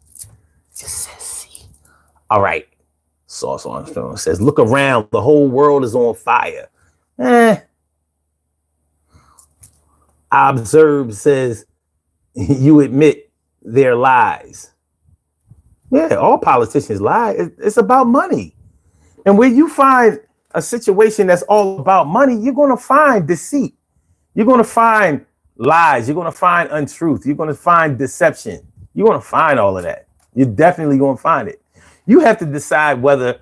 Speaker 1: All right. Sauce Armstrong says, look around. The whole world is on fire. Observe says, you admit their lies. Yeah, all politicians lie. It's about money. And when you find a situation that's all about money, you're going to find deceit. You're going to find lies. You're going to find untruth. You're going to find deception. You're going to find all of that. You're definitely going to find it. You have to decide whether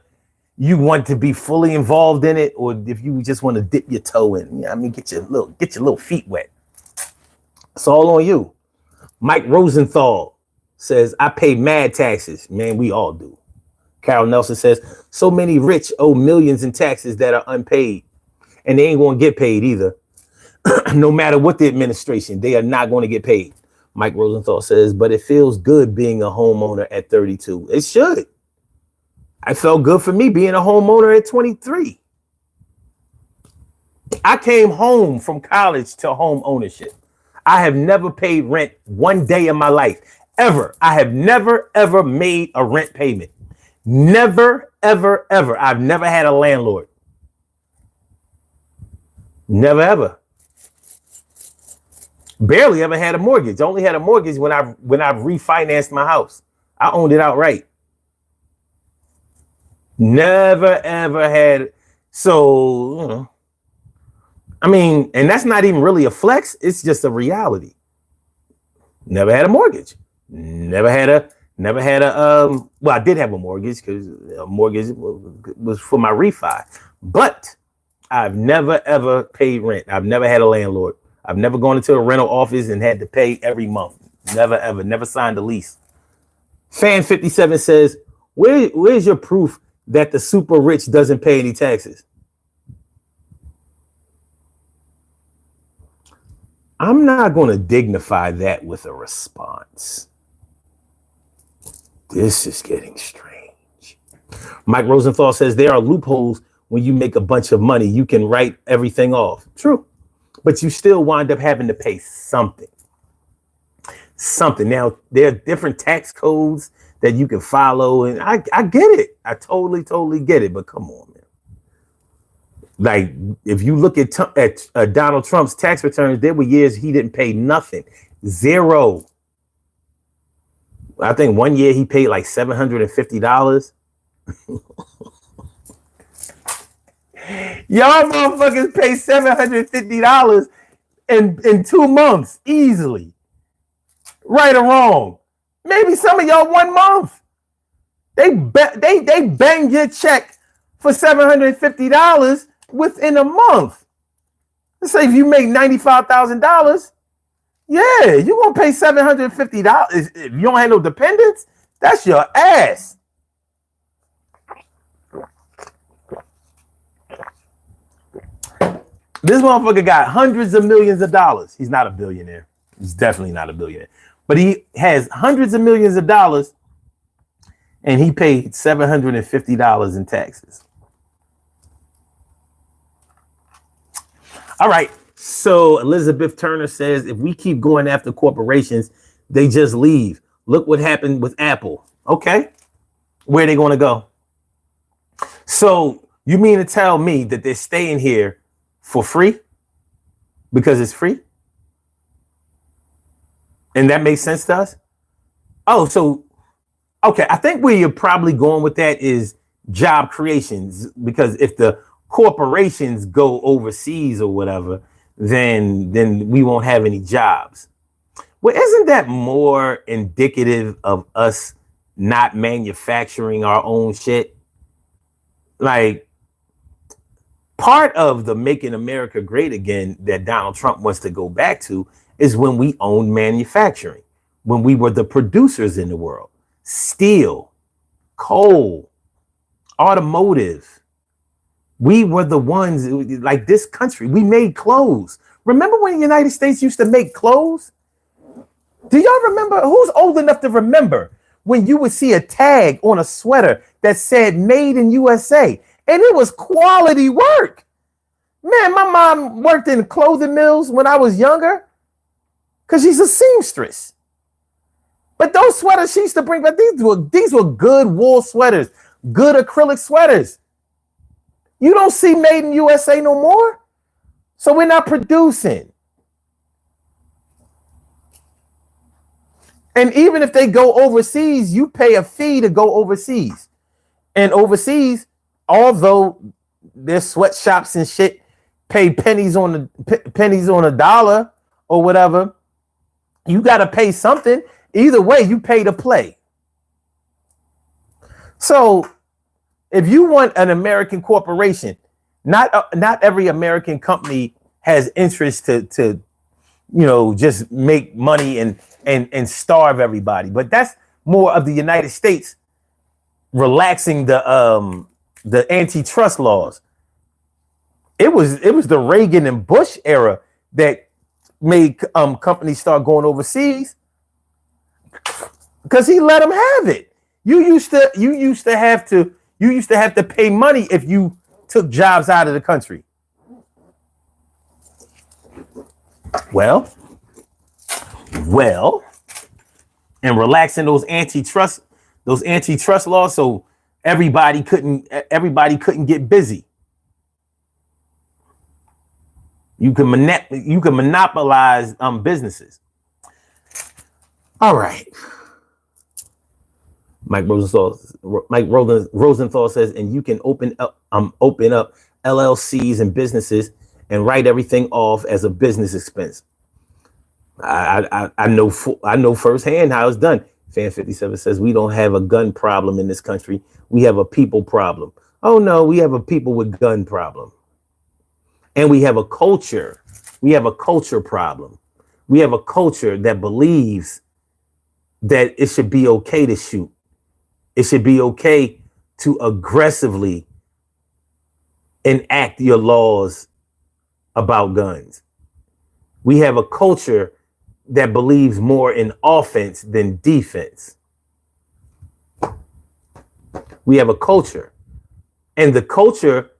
Speaker 1: you want to be fully involved in it or if you just want to dip your toe in. Yeah, I mean, get your little feet wet. It's all on you. Mike Rosenthal says, I pay mad taxes. Man, we all do. Carol Nelson says, so many rich owe millions in taxes that are unpaid. And they ain't going to get paid either. No matter what the administration, they are not going to get paid. Mike Rosenthal says, but it feels good being a homeowner at 32. It should. I felt good for me being a homeowner at 23. I came home from college to home ownership. I have never paid rent one day in my life, ever. I have never, ever made a rent payment. Never, ever, ever. I've never had a landlord. Never, ever. Barely ever had a mortgage. Only had a mortgage when I refinanced my house. I owned it outright. Never, ever had. So, you know, I mean, and that's not even really a flex. It's just a reality. Never had a mortgage. Never had a, well, I did have a mortgage because a mortgage was for my refi, but I've never, ever paid rent. I've never had a landlord. I've never gone into a rental office and had to pay every month. Never, ever, never signed a lease. Fan 57 says, where's your proof that the super rich doesn't pay any taxes? I'm not going to dignify that with a response. This is getting strange. Mike Rosenthal says there are loopholes when you make a bunch of money. You can write everything off. True. But you still wind up having to pay something. Something. Now, there are different tax codes that you can follow. And I get it. I totally get it. But come on, man. Like, if you look at Donald Trump's tax returns, there were years he didn't pay nothing. Zero. I think one year he paid like $750. Y'all motherfuckers pay $750 in 2 months easily. Right or wrong. Maybe some of y'all 1 month. They bang your check for $750 within a month. Let's say if you make $95,000, yeah, you're gonna pay $750. If you don't have no dependents, that's your ass. This motherfucker got hundreds of millions of dollars. He's not a billionaire. He's definitely not a billionaire. But he has hundreds of millions of dollars and he paid $750 in taxes. All right. So Elizabeth Turner says, if we keep going after corporations, they just leave. Look what happened with Apple. Okay. Where are they going to go? So you mean to tell me that they're staying here for free because it's free? And that makes sense to us? Oh, so, okay. I think where you're probably going with that is job creations, because if the corporations go overseas or whatever, then we won't have any jobs. Well, isn't that more indicative of us not manufacturing our own shit? Like, part of the Making America Great Again that Donald Trump wants to go back to is when we owned manufacturing, when we were the producers in the world. Steel, coal, automotive. We were the ones, like this country, we made clothes. Remember when the United States used to make clothes? Do y'all remember? Who's old enough to remember when you would see a tag on a sweater that said made in USA? And it was quality work. Man, my mom worked in clothing mills when I was younger because she's a seamstress. But those sweaters she used to bring back, these were good wool sweaters, good acrylic sweaters. You don't see made in USA no more. So we're not producing. And even if they go overseas, you pay a fee to go overseas. And overseas, although there's sweatshops and shit, pay pennies on a dollar or whatever. You got to pay something. Either way, you pay to play. So if you want an American corporation, not every American company has interest to just make money and starve everybody. But that's more of the United States relaxing the antitrust laws. It was the Reagan and Bush era that made companies start going overseas because he let them have it. You used to have to pay money if you took jobs out of the country. Well, and relaxing those antitrust laws so everybody couldn't get busy. You can monopolize businesses. All right. Mike Rosenthal says, and you can open up LLCs and businesses and write everything off as a business expense. I know firsthand how it's done. Fan 57 says we don't have a gun problem in this country. We have a people problem. Oh no, we have a people with gun problem. And we have a culture. We have a culture problem. We have a culture that believes that it should be okay to shoot. It should be okay to aggressively enact your laws about guns. We have a culture that believes more in offense than defense. We have a culture, and the culture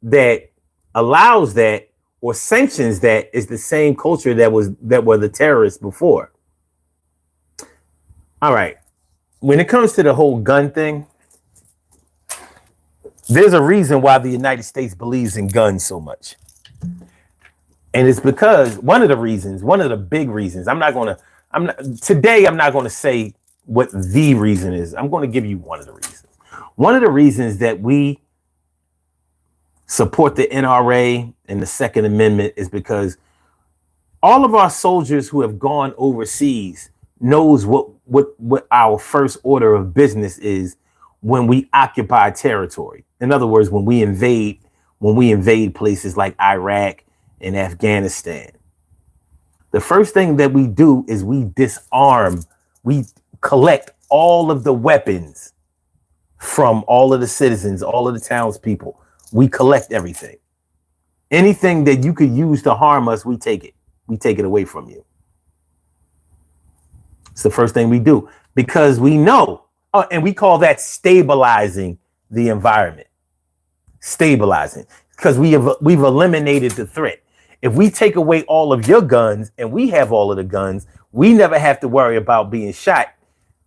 Speaker 1: that allows that or sanctions that is the same culture that were the terrorists before. All right. When it comes to the whole gun thing, there's a reason why the United States believes in guns so much. And it's because one of the big reasons, I'm not going to say what the reason is. I'm going to give you one of the reasons. One of the reasons that we support the NRA and the Second Amendment is because all of our soldiers who have gone overseas knows what our first order of business is when we occupy territory. In other words, when we invade places like Iraq and Afghanistan. The first thing that we do is we disarm, we collect all of the weapons from all of the citizens, all of the townspeople. We collect everything. Anything that you could use to harm us, we take it. We take it away from you. It's the first thing we do because we know, and we call that stabilizing the environment. Stabilizing, because we've eliminated the threat. If we take away all of your guns and we have all of the guns, we never have to worry about being shot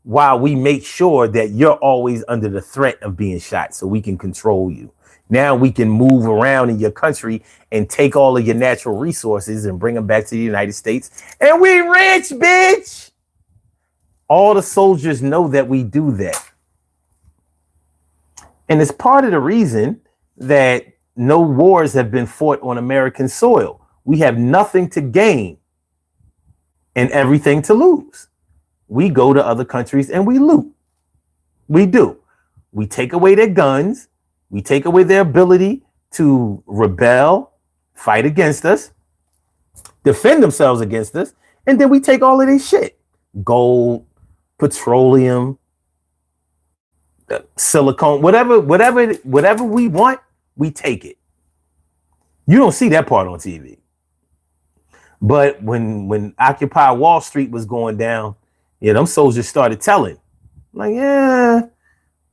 Speaker 1: while we make sure that you're always under the threat of being shot so we can control you. Now we can move around in your country and take all of your natural resources and bring them back to the United States. And we rich, bitch. All the soldiers know that we do that. And it's part of the reason that no wars have been fought on American soil. We have nothing to gain and everything to lose. We go to other countries and we loot. We do. We take away their guns. We take away their ability to rebel, fight against us, defend themselves against us, and then we take all of their shit. Gold, petroleum, silicone, whatever we want, we take it. You don't see that part on TV. But when Occupy Wall Street was going down, them soldiers started telling. Like,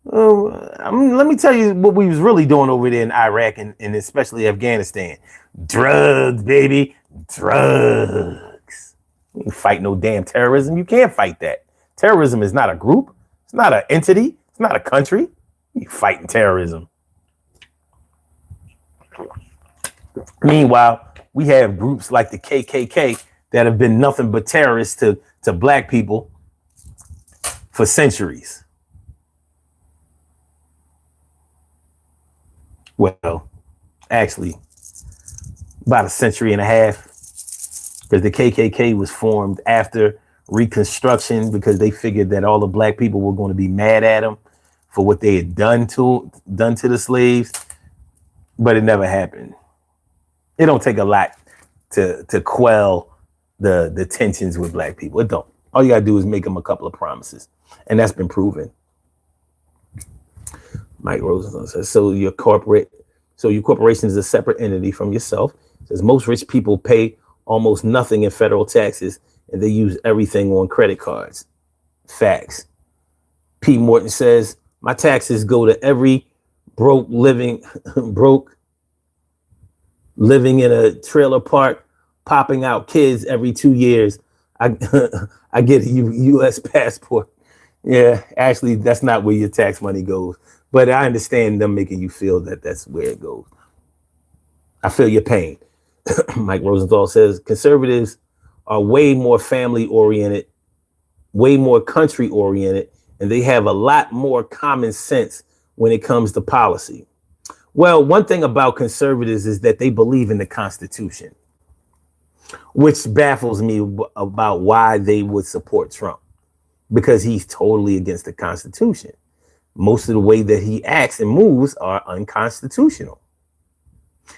Speaker 1: let me tell you what we was really doing over there in Iraq and especially Afghanistan. Drugs, baby. Drugs. You ain't fight no damn terrorism. You can't fight that. Terrorism is not a group. It's not an entity. It's not a country. You fighting terrorism. Meanwhile, we have groups like the KKK that have been nothing but terrorists to black people for centuries. Well, actually, about a century and a half, because the KKK was formed after Reconstruction because they figured that all the black people were going to be mad at them for what they had done to the slaves, but it never happened. It don't take a lot to quell the tensions with black people. It don't. All you gotta do is make them a couple of promises, and that's been proven. Mike Rosenthal says, so your corporation is a separate entity from yourself. Says most rich people pay almost nothing in federal taxes, and they use everything on credit cards. Facts. P. Morton says, my taxes go to every broke living in a trailer park, popping out kids every 2 years. I get a U.S. passport. Yeah, actually, that's not where your tax money goes. But I understand them making you feel that that's where it goes. I feel your pain. Mike Rosenthal says, conservatives are way more family oriented, way more country oriented, and they have a lot more common sense when it comes to policy. Well, one thing about conservatives is that they believe in the Constitution, which baffles me about why they would support Trump, because he's totally against the Constitution. Most of the way that he acts and moves are unconstitutional.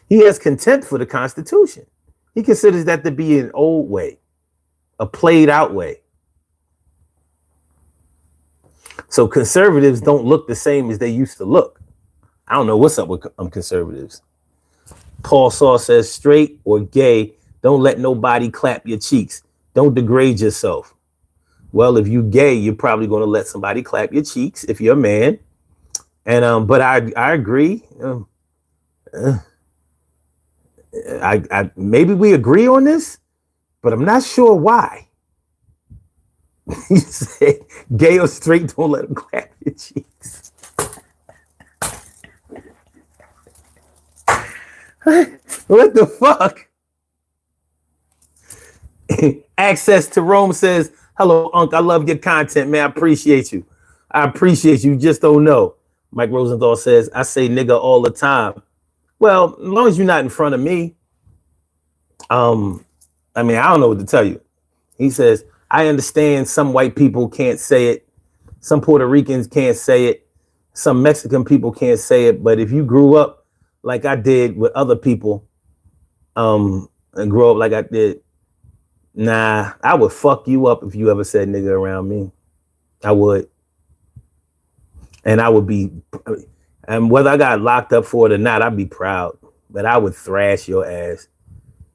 Speaker 1: He has contempt for the Constitution. He considers that to be an old way, a played out way. So conservatives don't look the same as they used to look. I don't know what's up with conservatives. Paul Saw says, straight or gay, don't let nobody clap your cheeks. Don't degrade yourself. Well, if you're gay, you're probably going to let somebody clap your cheeks if you're a man. And but I agree. I maybe we agree on this, but I'm not sure why. You say gay or straight, don't let them clap your cheeks. What the fuck? Access to Rome says, hello, Unc. I love your content, man. I appreciate you. I appreciate you. Just don't know. Mike Rosenthal says, I say nigga all the time. Well, as long as you're not in front of me. I mean, I don't know what to tell you. He says, I understand some white people can't say it. Some Puerto Ricans can't say it. Some Mexican people can't say it. But if you grew up like I did with other people, and grow up like I did, nah, I would fuck you up if you ever said nigga around me. I would. And I would be, and whether I got locked up for it or not, I'd be proud. But I would thrash your ass.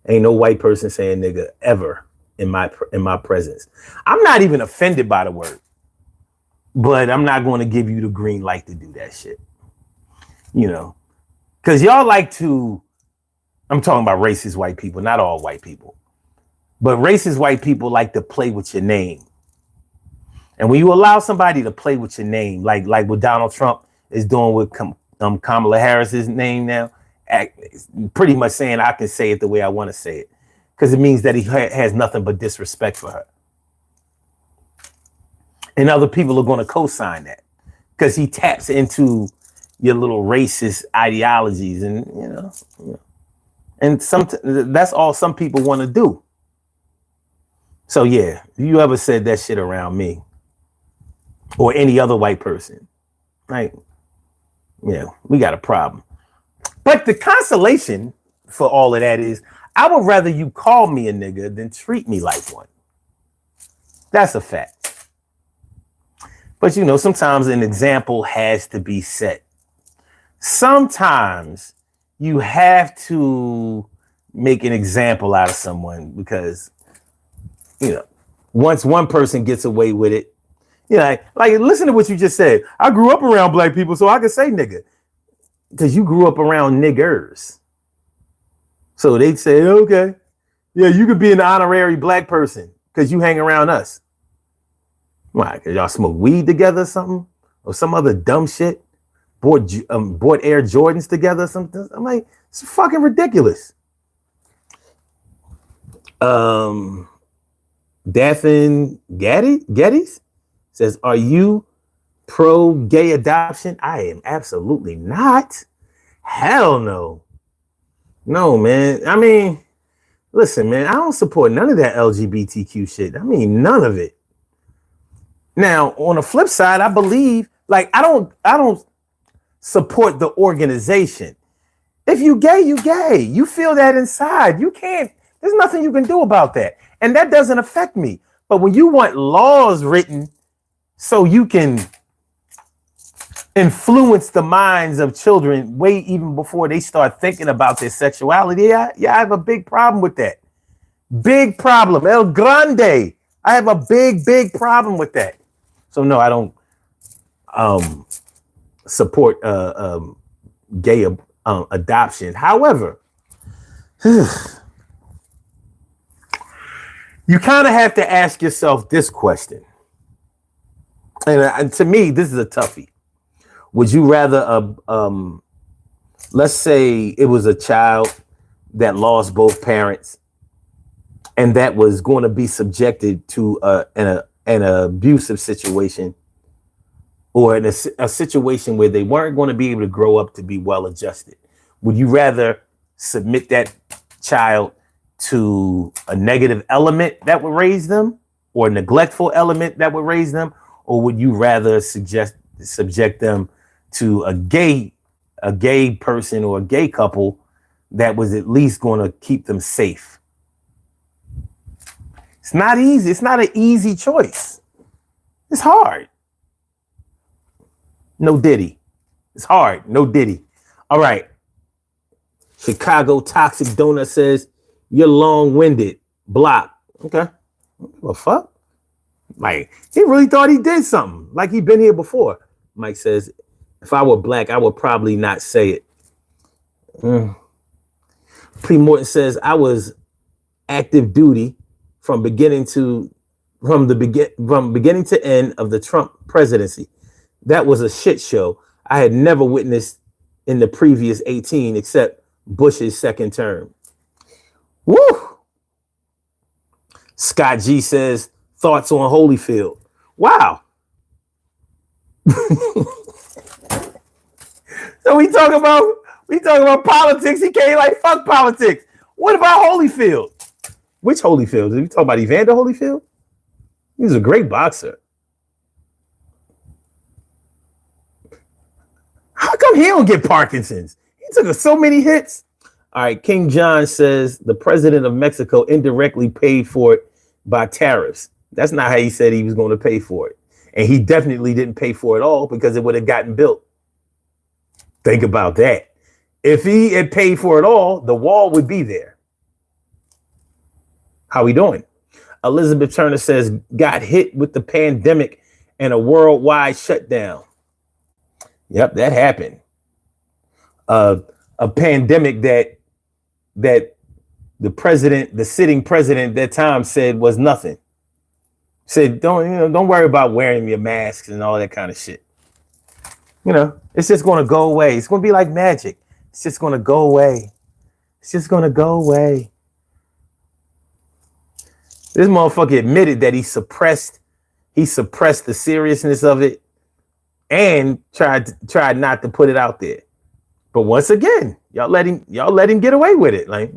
Speaker 1: Ain't no white person saying nigga ever in my presence. I'm not even offended by the word, but I'm not going to give you the green light to do that shit. You know, because y'all like to, I'm talking about racist white people, not all white people, but racist white people like to play with your name. And when you allow somebody to play with your name, like what Donald Trump is doing with Kamala Harris's name now, pretty much saying I can say it the way I want to say it, because it means that he has nothing but disrespect for her. And other people are going to co-sign that because he taps into your little racist ideologies, and you know, and that's all some people want to do. So yeah, if you ever said that shit around me or any other white person, right? Yeah, we got a problem. But the consolation for all of that is I would rather you call me a nigga than treat me like one. That's a fact. But you know, sometimes an example has to be set. Sometimes you have to make an example out of someone because, you know, once one person gets away with it, you know, like listen to what you just said. I grew up around black people, so I can say nigga. Because you grew up around niggers. So they'd say, okay, yeah, you could be an honorary black person because you hang around us. Why? Because y'all smoke weed together or something? Or some other dumb shit? Bought Air Jordans together or something? I'm like, it's fucking ridiculous. Daffin Geddes says, are you pro-gay adoption? I am absolutely not. Hell no. No, man. I mean, listen, man, I don't support none of that LGBTQ shit. I mean, none of it. Now, on the flip side, I believe, like, I don't support the organization. If you gay, you gay. You feel that inside. You can't, there's nothing you can do about that. And that doesn't affect me. But when you want laws written so you can influence the minds of children way even before they start thinking about their sexuality, I have a big problem with that. Big problem. El Grande. I have a big problem with that. So no, I don't support gay adoption. However, you kind of have to ask yourself this question. And to me, this is a toughie. Would you rather, let's say it was a child that lost both parents and that was going to be subjected to an abusive situation, or in a situation where they weren't going to be able to grow up to be well adjusted? Would you rather submit that child to a negative element that would raise them, or a neglectful element that would raise them? Or would you rather subject them to a gay person or a gay couple that was at least going to keep them safe? It's not easy. It's not an easy choice. It's hard. No diddy. It's hard. No diddy. All right. Chicago Toxic Donut says, you're long-winded. Block. Okay. What the fuck? Like, he really thought he did something. Like he'd been here before. Mike says, if I were black, I would probably not say it. P. Morton says, I was active duty from beginning to end of the Trump presidency. That was a shit show I had never witnessed in the previous 18, except Bush's second term. Woo! Scott G says, thoughts on Holyfield. Wow. So we talk about politics. He can't like fuck politics. What about Holyfield? Which Holyfield? Did we talk about Evander Holyfield? He was a great boxer. How come he don't get Parkinson's? He took so many hits. All right, King John says the president of Mexico indirectly paid for it by tariffs. That's not how he said he was going to pay for it. And he definitely didn't pay for it all because it would have gotten built. Think about that. If he had paid for it all, the wall would be there. How we doing? Elizabeth Turner says, got hit with the pandemic and a worldwide shutdown. Yep, that happened. A pandemic that the sitting president at that time said was nothing. Said, don't worry about wearing your masks and all that kind of shit. It's just going to go away. It's going to be like magic. It's just going to go away. It's just going to go away. This motherfucker admitted that he suppressed the seriousness of it and tried not to put it out there. But once again, y'all let him get away with it. Like,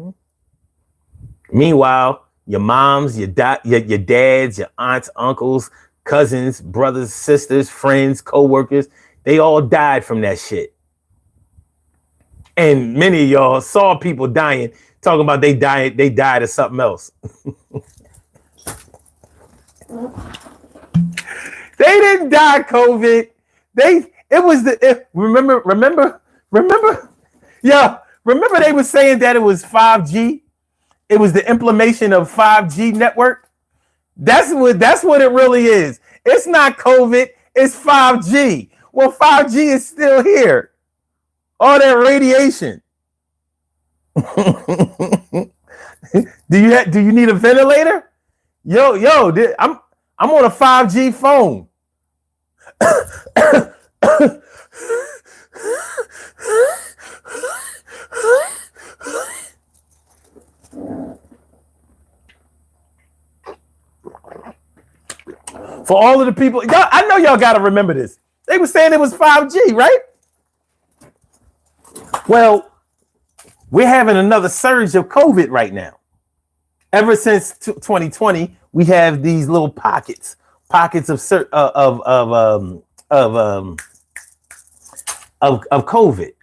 Speaker 1: meanwhile, your moms, your dads, your aunts, uncles, cousins, brothers, sisters, friends, co-workers, they all died from that shit. And many of y'all saw people dying, talking about they died of something else. They didn't die COVID. Remember? Yeah, remember they were saying that it was 5G? It was the implementation of 5G network. That's what it really is. It's not COVID, it's 5G. Well, 5G is still here. All that radiation. Do you need a ventilator? Yo, I'm on a 5G phone. For all of the people, y'all, I know y'all got to remember this. They were saying it was 5G, right? Well, We're having another surge of COVID right now. Ever since 2020, we have these little pockets of COVID.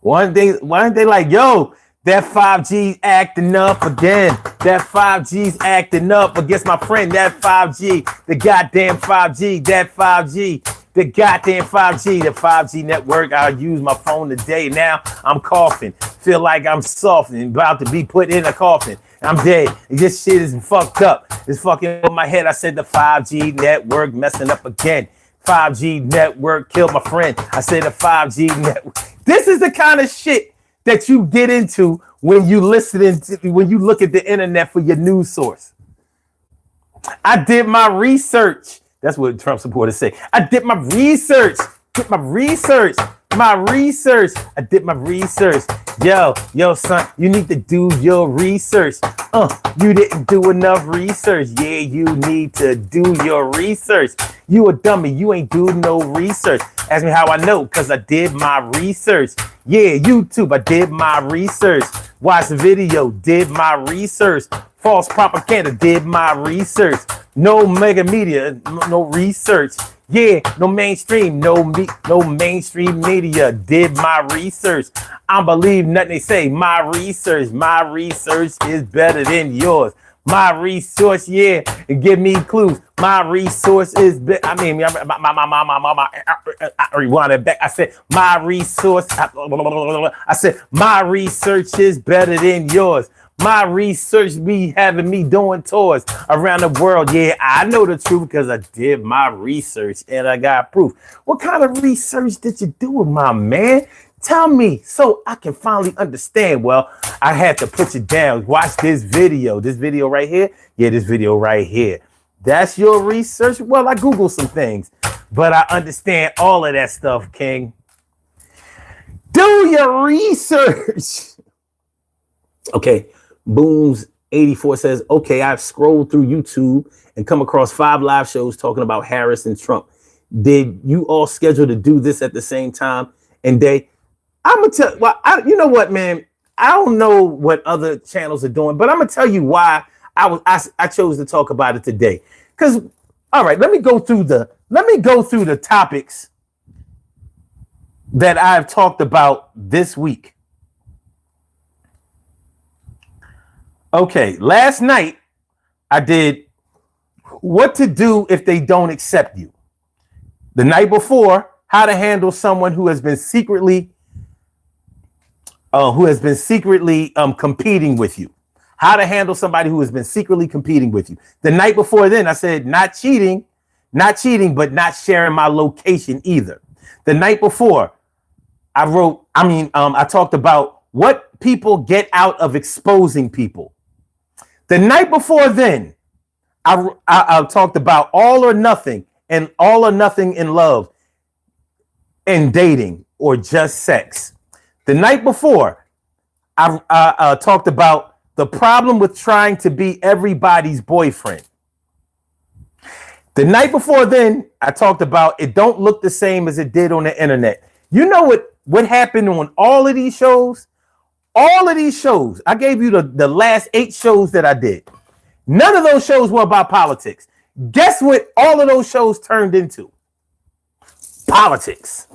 Speaker 1: One day like, yo, that 5G acting up again. That 5G's acting up against my friend. That 5G, the goddamn 5G, that 5G, the goddamn 5G, the 5G network. I use my phone today. Now I'm coughing. Feel like I'm softening, about to be put in a coffin. I'm dead. This shit is fucked up. It's fucking in my head. I said the 5G network messing up again. 5G network killed my friend. I said the 5G network. This is the kind of shit that you get into when you when you look at the internet for your news source. I did my research. That's what Trump supporters say. I did my research. I did my research. Yo, son, you need to do your research. You didn't do enough research. Yeah, you need to do your research. You a dummy. You ain't do no research. Ask me how I know, because I did my research. Yeah, YouTube, I did my research. Watch the video, did my research. False propaganda, did my research. No mega media, no research. Yeah, no mainstream media, did my research. I don't believe nothing they say. My research is better than yours. My resource, yeah, and give me clues. My resource is rewind it back. I said my resource. I said my research is better than yours. My research be having me doing tours around the world. Yeah, I know the truth because I did my research and I got proof. What kind of research did you do, my man? Tell me so I can finally understand. Well, I had to put you down. Watch this video. This video right here. Yeah, this video right here. That's your research? Well, I Googled some things, but I understand all of that stuff, King. Do your research. Okay. Booms84 says, okay, I've scrolled through YouTube and come across 5 live shows talking about Harris and Trump. Did you all schedule to do this at the same time? And I'm gonna tell. Well, you know what, man? I don't know what other channels are doing, but I'm gonna tell you why I chose to talk about it today. Because, all right, let me go through the topics that I've talked about this week. Okay, last night I did what to do if they don't accept you. The night before, how to handle someone who has been secretly competing with you. How to handle somebody who has been secretly competing with you. The night before then, I said not cheating, but not sharing my location either. The night before, I talked about what people get out of exposing people. The night before then, I talked about all or nothing in love and dating or just sex. The night before, I talked about the problem with trying to be everybody's boyfriend. The night before then, I talked about it don't look the same as it did on the internet. You know what happened on all of these shows? All of these shows, I gave you the last 8 shows that I did. None of those shows were about politics. Guess what all of those shows turned into? Politics.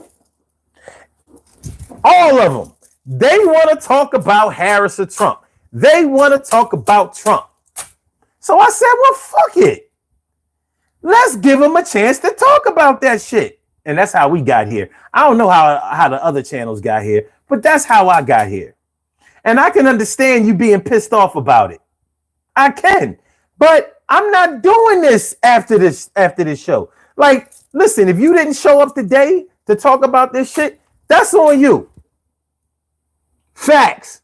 Speaker 1: All of them. They want to talk about Harris or Trump. They want to talk about Trump. So I said, well, fuck it. Let's give them a chance to talk about that shit. And that's how we got here. I don't know how the other channels got here, but that's how I got here. And I can understand you being pissed off about it. I can. But I'm not doing this after this show. Like, listen, if you didn't show up today to talk about this shit, that's on you. Facts.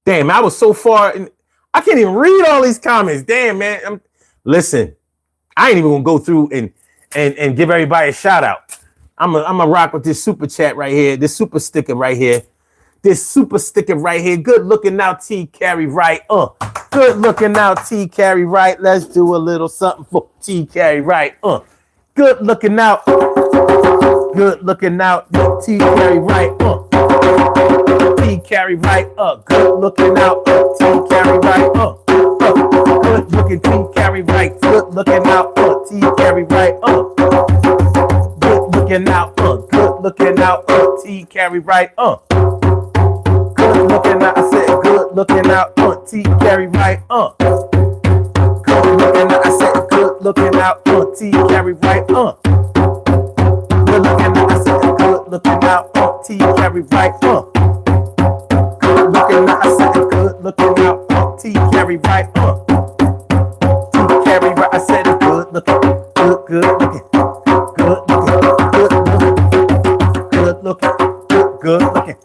Speaker 1: Damn, I was so far in, I can't even read all these comments. Damn, man. Listen, I ain't even gonna go through and give everybody a shout out. I'm gonna rock with this super chat right here, this super sticker right here. This super sticker right here. Good looking out, T. Carry right. Good looking out, T. Carry right. Let's do a little something for T. Carry right. Good looking out. Good looking out, T. Carry right. T carry right up. Good looking out. T carry right up. Good looking T carry right. Good looking out. T carry right up. Good looking out. Good looking out. T carry right up. Good looking out. I said good looking out. T carry right up. Good looking out. I said good looking out. T carry right up. Good looking out. I said good looking out. T carry right up. Good looking out. I said good looking out. T carry right up. T carry right. I said good looking. Good looking. Good looking. Good looking. Good looking.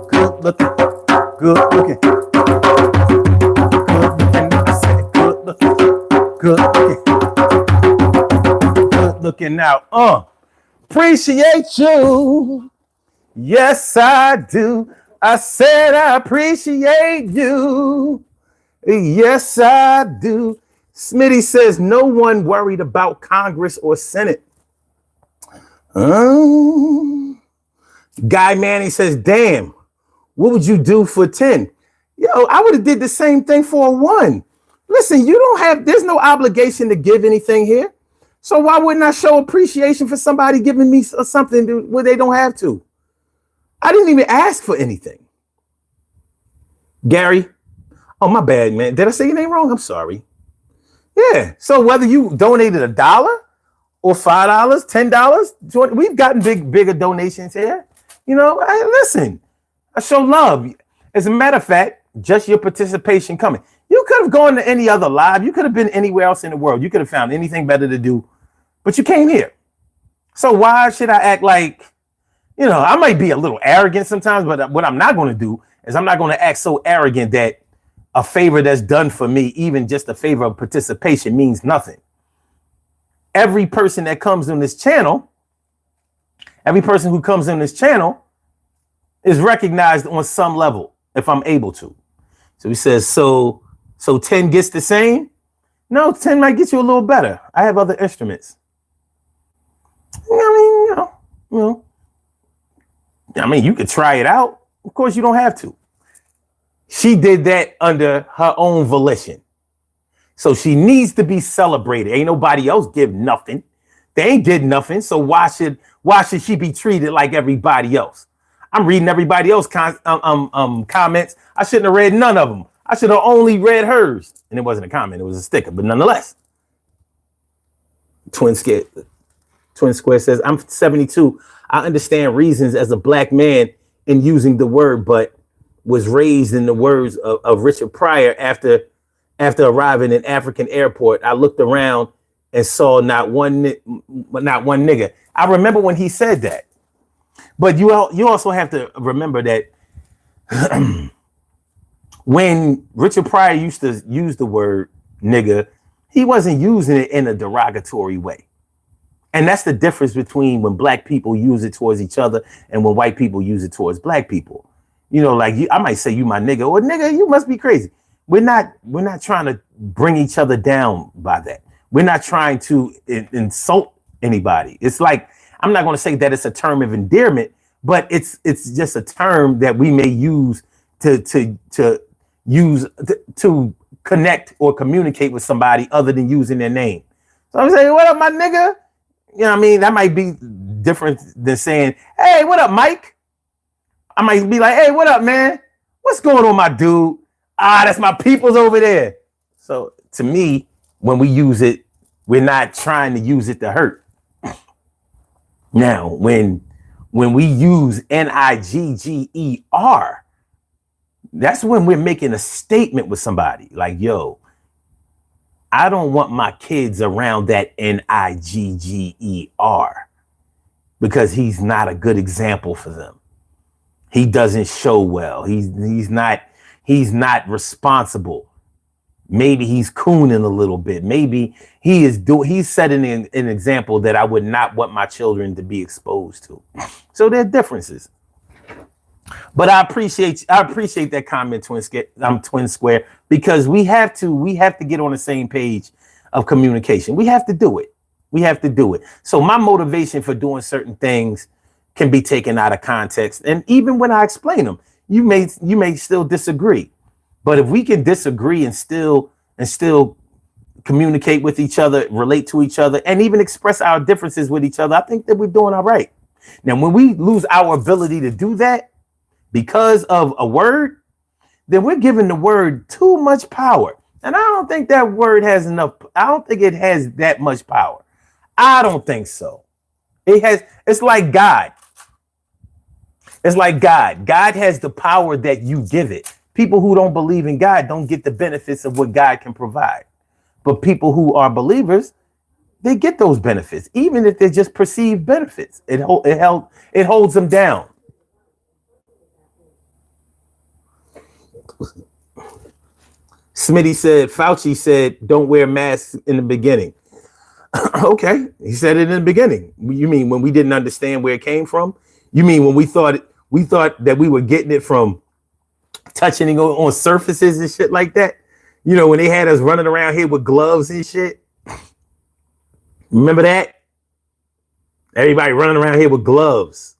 Speaker 1: Good looking. Good looking. I said good looking. Good looking. Good looking out. Appreciate you. Yes, I do. I said I appreciate you. Yes, I do. Smitty says no one worried about Congress or Senate. Guy Manny says, damn, what would you do for 10? Yo, I would have did the same thing for a 1. Listen, there's no obligation to give anything here. So why wouldn't I show appreciation for somebody giving me something where they don't have to? I didn't even ask for anything. Gary, oh, my bad, man. Did I say your name wrong? I'm sorry. Yeah. So whether you donated $1 or $5, $10, we've gotten bigger donations here. Listen, I show love. As a matter of fact, just your participation coming. You could have gone to any other live. You could have been anywhere else in the world. You could have found anything better to do, but you came here. So why should I act like, I might be a little arrogant sometimes, but what I'm not going to do is I'm not going to act so arrogant that a favor that's done for me, even just a favor of participation, means nothing. Every person that comes on this channel, every person who comes on this channel is recognized on some level if I'm able to. So he says, so 10 gets the same? No, 10 might get you a little better. I have other instruments. I mean, you could try it out. Of course, you don't have to. She did that under her own volition. So she needs to be celebrated. Ain't nobody else give nothing. They ain't did nothing. So why should she be treated like everybody else? I'm reading everybody else comments. I shouldn't have read none of them. I should have only read hers. And it wasn't a comment. It was a sticker. But nonetheless, Twin Square says, I'm 72. I understand reasons as a black man in using the word, but was raised in the words of Richard Pryor after arriving in African airport. I looked around and saw not one nigga. I remember when he said that. But you also have to remember that when Richard Pryor used to use the word nigga, he wasn't using it in a derogatory way. And that's the difference between when black people use it towards each other and when white people use it towards black people. I might say you my nigga, or nigga, you must be crazy. We're not trying to bring each other down by that. We're not trying to insult anybody. It's like, I'm not going to say that it's a term of endearment, but it's just a term that we may use to connect or communicate with somebody other than using their name. So I'm saying, what up, my nigga? That might be different than saying, hey, what up, Mike? I might be like, hey, what up, man? What's going on, my dude? That's my peoples over there. So to me, when we use it, we're not trying to use it to hurt. Now, when we use Nigger, that's when we're making a statement with somebody like, yo, I don't want my kids around that Nigger because he's not a good example for them. He doesn't show well. He's not responsible. Maybe he's cooning a little bit. Maybe he's setting an example that I would not want my children to be exposed to. So there are differences. But I appreciate that comment, Twin Square, because we have to get on the same page of communication. We have to do it. So my motivation for doing certain things can be taken out of context. And even when I explain them, you may still disagree. But if we can disagree and still communicate with each other, relate to each other, and even express our differences with each other, I think that we're doing all right. Now, when we lose our ability to do that because of a word, then we're giving the word too much power. And I don't think that word has enough. I don't think it has that much power. I don't think so. It's like God. It's like God. God has the power that you give it. People who don't believe in God don't get the benefits of what God can provide. But people who are believers, they get those benefits, even if they're just perceived benefits. It holds them down. Smitty said, Fauci said, don't wear masks in the beginning. Okay, he said it in the beginning. You mean when we didn't understand where it came from? You mean when we thought that we were getting it from touching it on surfaces and shit like that? You know, when they had us running around here with gloves and shit. Remember that? Everybody running around here with gloves.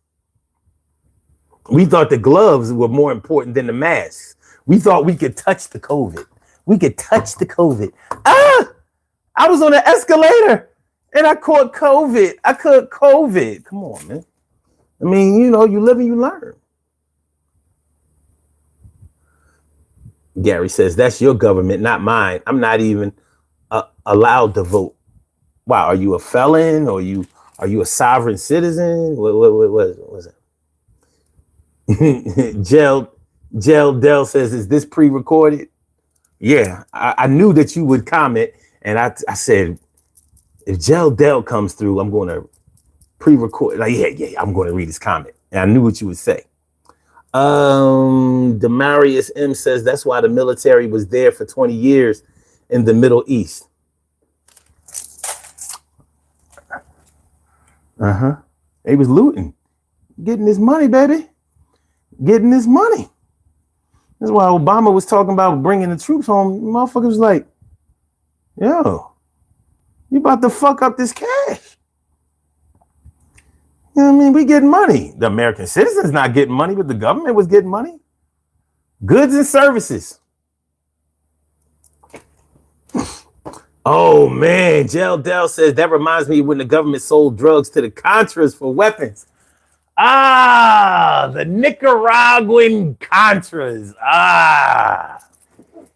Speaker 1: We thought the gloves were more important than the masks. We thought we could touch the COVID. We could touch the COVID. I was on an escalator and I caught COVID. Come on, man. I mean, you know, you live and you learn. Gary says, that's your government, not mine. I'm not even allowed to vote. Wow, are you a felon or are you a sovereign citizen? What was it? Gel Dell says, is this pre-recorded? Yeah, I knew that you would comment. And I said, if Gel Dell comes through, I'm going to pre-record. Like, yeah, I'm going to read his comment. And I knew what you would say. Demarius M says that's why the military was there for 20 years in the Middle East. They was looting, getting this money, baby, getting this money. That's why Obama was talking about bringing the troops home. Motherfucker was like, yo, you about to fuck up this cash. You know what I mean? We getting money. The American citizens not getting money, but the government was getting money. Goods and services. Oh, man. Gel Dell says that reminds me when the government sold drugs to the Contras for weapons. The Nicaraguan Contras.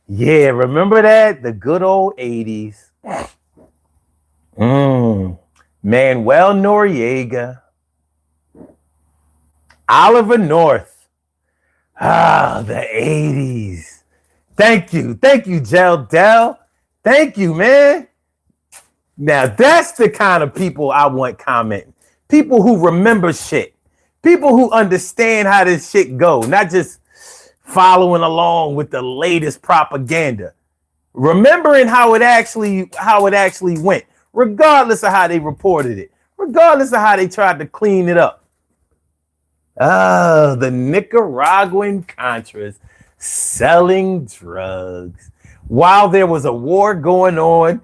Speaker 1: Yeah, remember that? The good old 80s. Manuel Noriega. Oliver North. The 80s. Thank you, Gel Dell. Thank you, man. Now, that's the kind of people I want commenting. People who remember shit. People who understand how this shit go, not just following along with the latest propaganda. Remembering how it actually went, regardless of how they reported it, regardless of how they tried to clean it up. The Nicaraguan Contras selling drugs while there was a war going on,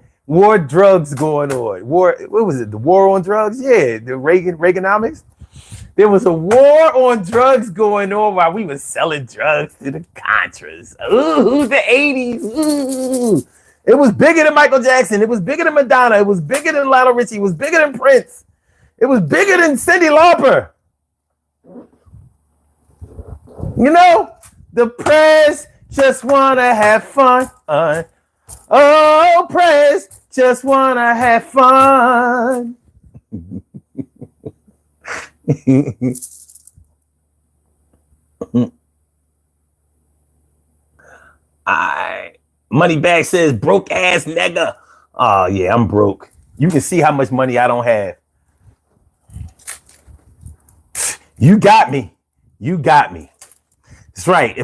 Speaker 1: drugs going on. What was it? The war on drugs? Yeah, the Reaganomics. There was a war on drugs going on while we were selling drugs to the Contras. Ooh, the 80s. Ooh. It was bigger than Michael Jackson. It was bigger than Madonna. It was bigger than Lionel Richie. It was bigger than Prince. It was bigger than Cyndi Lauper. You know, the press just want to have fun. Oh, press just want to have fun. Moneybag says broke ass nigga. Oh yeah, I'm broke. You can see how much money I don't have. You got me. That's right.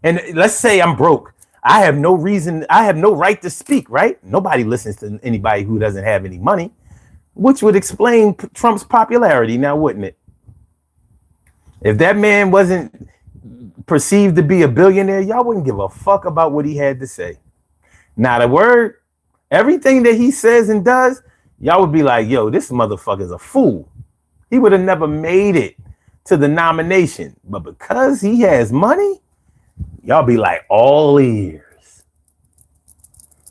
Speaker 1: And let's say I'm broke. I have no right to speak, right? Nobody listens to anybody who doesn't have any money, which would explain Trump's popularity now, wouldn't it? If that man wasn't perceived to be a billionaire, y'all wouldn't give a fuck about what he had to say. Not a word. Everything that he says and does, y'all would be like, yo, this motherfucker's a fool. he would have never made it to the nomination. But because he has money, y'all be like all ears.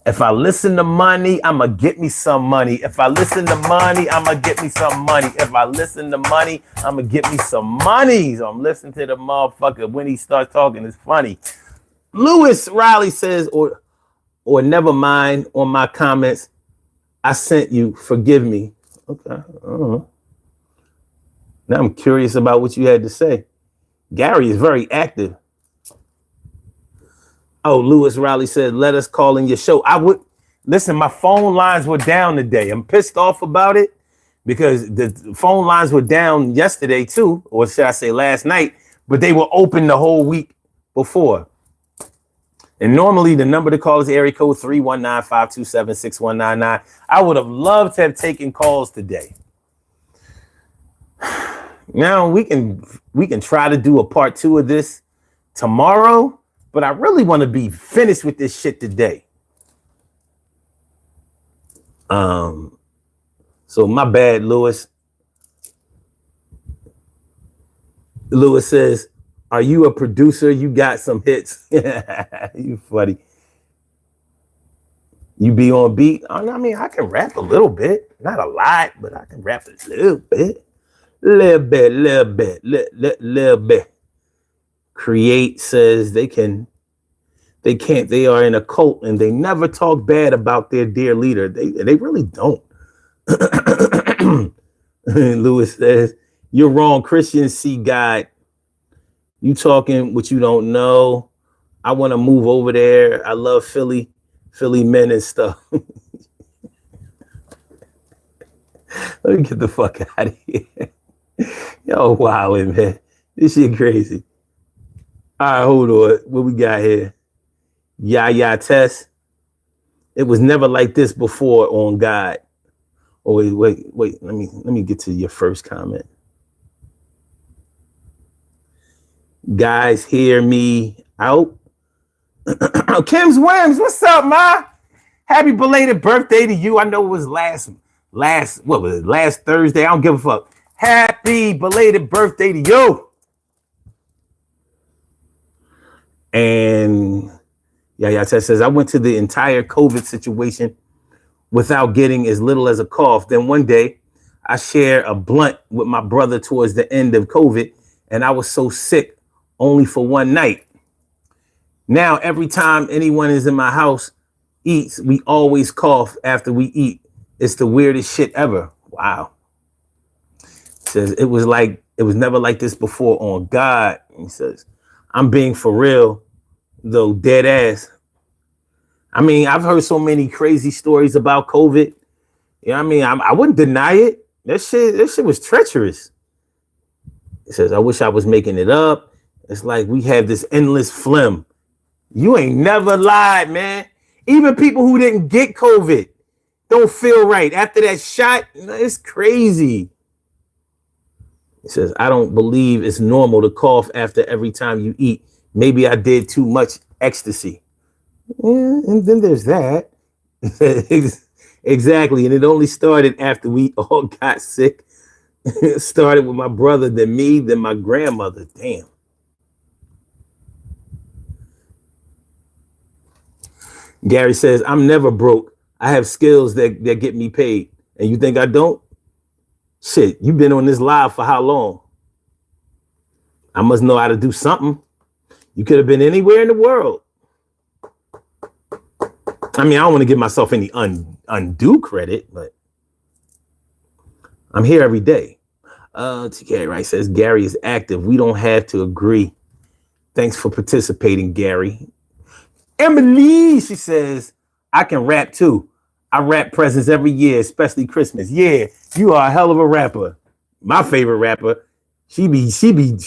Speaker 1: If I listen to money, I'ma get me some money. If I listen to money, I'ma get me some money. If I listen to money, I'ma get me some money. So I'm listening to the motherfucker. When he starts talking, it's funny. Lewis Riley says, or never mind on my comments. I sent you. Forgive me. Okay. Now I'm curious about what you had to say. Gary is very active. Oh, Lewis Riley said, let us call in your show. I would listen. My phone lines were down today. I'm pissed off about it because the phone lines were down yesterday too, or should I say last night, but they were open the whole week before. And normally the number to call is area code 319-527-6199. I would have loved to have taken calls today. Now we can try to do a part 2 of this tomorrow. But I really want to be finished with this shit today. So my bad, Lewis. Lewis says, are you a producer? You got some hits. You funny. You be on beat? I mean, I can rap a little bit. Not a lot, but I can rap a little bit. Little bit. Create says they can't. They are in a cult and they never talk bad about their dear leader. They really don't. Lewis says, you're wrong. Christians see God. You talking what you don't know. I want to move over there. I love Philly men and stuff. Let me get the fuck out of here. Yo, wow, man. This shit crazy. All right, hold on. What we got here? Yeah, Tess. It was never like this before on God. Oh, wait. Let me get to your first comment. Guys, hear me out. Kim's Wims, what's up, ma? Happy belated birthday to you. I know it was last Thursday. I don't give a fuck. Happy belated birthday to you. And yeah, Tess says, I went to the entire COVID situation without getting as little as a cough. Then one day I shared a blunt with my brother towards the end of COVID, and I was so sick only for one night. Now, every time anyone is in my house eats, we always cough after we eat. It's the weirdest shit ever. Wow. Says it was never like this before on God. He says, I'm being for real, though, dead ass. I mean, I've heard so many crazy stories about COVID. You know what I mean? I wouldn't deny it. That shit was treacherous. It says, I wish I was making it up. It's like we have this endless phlegm. You ain't never lied, man. Even people who didn't get COVID don't feel right after that shot. It's crazy. It says, I don't believe it's normal to cough after every time you eat. Maybe I did too much ecstasy. Yeah, and then there's that. Exactly. And it only started after we all got sick. It started with my brother, then me, then my grandmother. Damn. Gary says, I'm never broke. I have skills that get me paid. And you think I don't? Shit, you've been on this live for how long? I must know how to do something. You could have been anywhere in the world. I mean, I don't want to give myself any undue credit, but I'm here every day. TK Wright says, Gary is active. We don't have to agree. Thanks for participating, Gary. Emily, she says, I can rap too. I wrap presents every year, especially Christmas. Yeah, you are a hell of a rapper. My favorite rapper. She be spitting.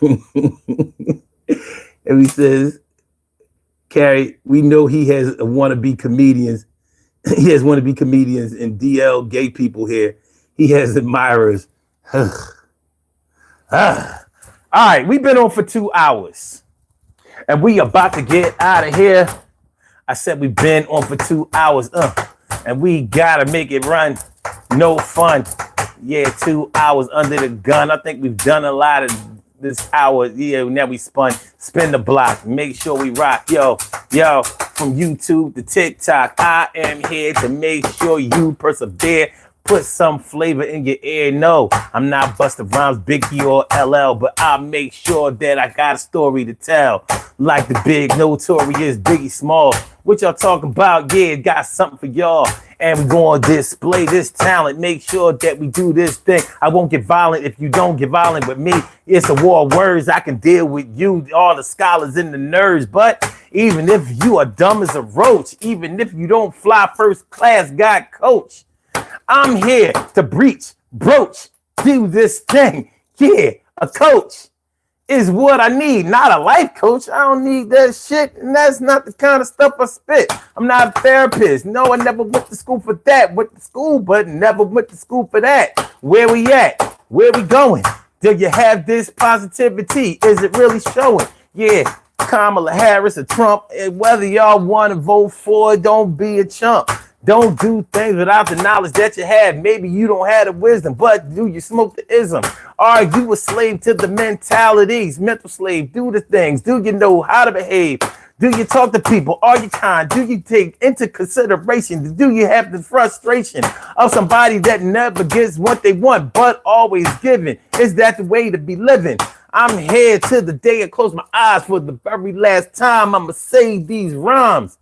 Speaker 1: And he says, Carrie, we know he has wannabe comedians. He has wannabe comedians and DL gay people here. He has admirers. All right, we've been on for 2 hours. And we about to get out of here. I said we've been on for 2 hours. And we gotta make it run. No fun. Yeah, 2 hours under the gun. I think we've done a lot of this hour. Yeah, now we spin the block. Make sure we rock. Yo, from YouTube to TikTok, I am here to make sure you persevere. Put some flavor in your ear. No, I'm not Busta Rhymes, Biggie, or LL, but I'll make sure that I got a story to tell. Like the big notorious Biggie Small. What y'all talking about? Yeah, got something for y'all. And we're going to display this talent. Make sure that we do this thing. I won't get violent if you don't get violent with me. It's a war of words. I can deal with you, all the scholars and the nerds. But even if you are dumb as a roach, even if you don't fly first class, God coach, I'm here to broach, do this thing. Yeah, a coach is what I need, not a life coach. I don't need that shit, and that's not the kind of stuff I spit. I'm not a therapist. No, I never went to school for that. Went to school, but never went to school for that. Where we at? Where we going? Do you have this positivity? Is it really showing? Yeah, Kamala Harris or Trump, whether y'all want to vote for it, don't be a chump. Don't do things without the knowledge that you have. Maybe you don't have the wisdom, but do you smoke the ism? Are you a slave to the mentalities? Mental slave, do the things. Do you know how to behave? Do you talk to people? Are you kind? Do you take into consideration? Do you have the frustration of somebody that never gets what they want, but always giving? Is that the way to be living? I'm here till the day I close my eyes for the very last time. I'ma say these rhymes.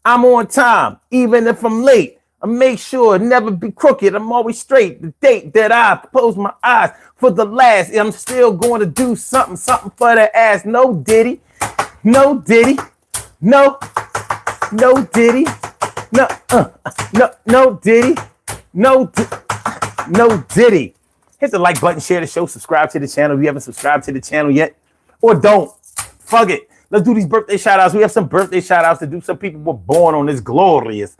Speaker 1: I'm on time, even if I'm late. I make sure never be crooked. I'm always straight. The date that I close my eyes for the last, I'm still going to do something for the ass. No Diddy, no Diddy, no Diddy, no Diddy, no Diddy. Hit the like button, share the show, subscribe to the channel if you haven't subscribed to the channel yet, or don't. Fuck it. Let's do these birthday shout outs. We have some birthday shout outs to do. Some people were born on this glorious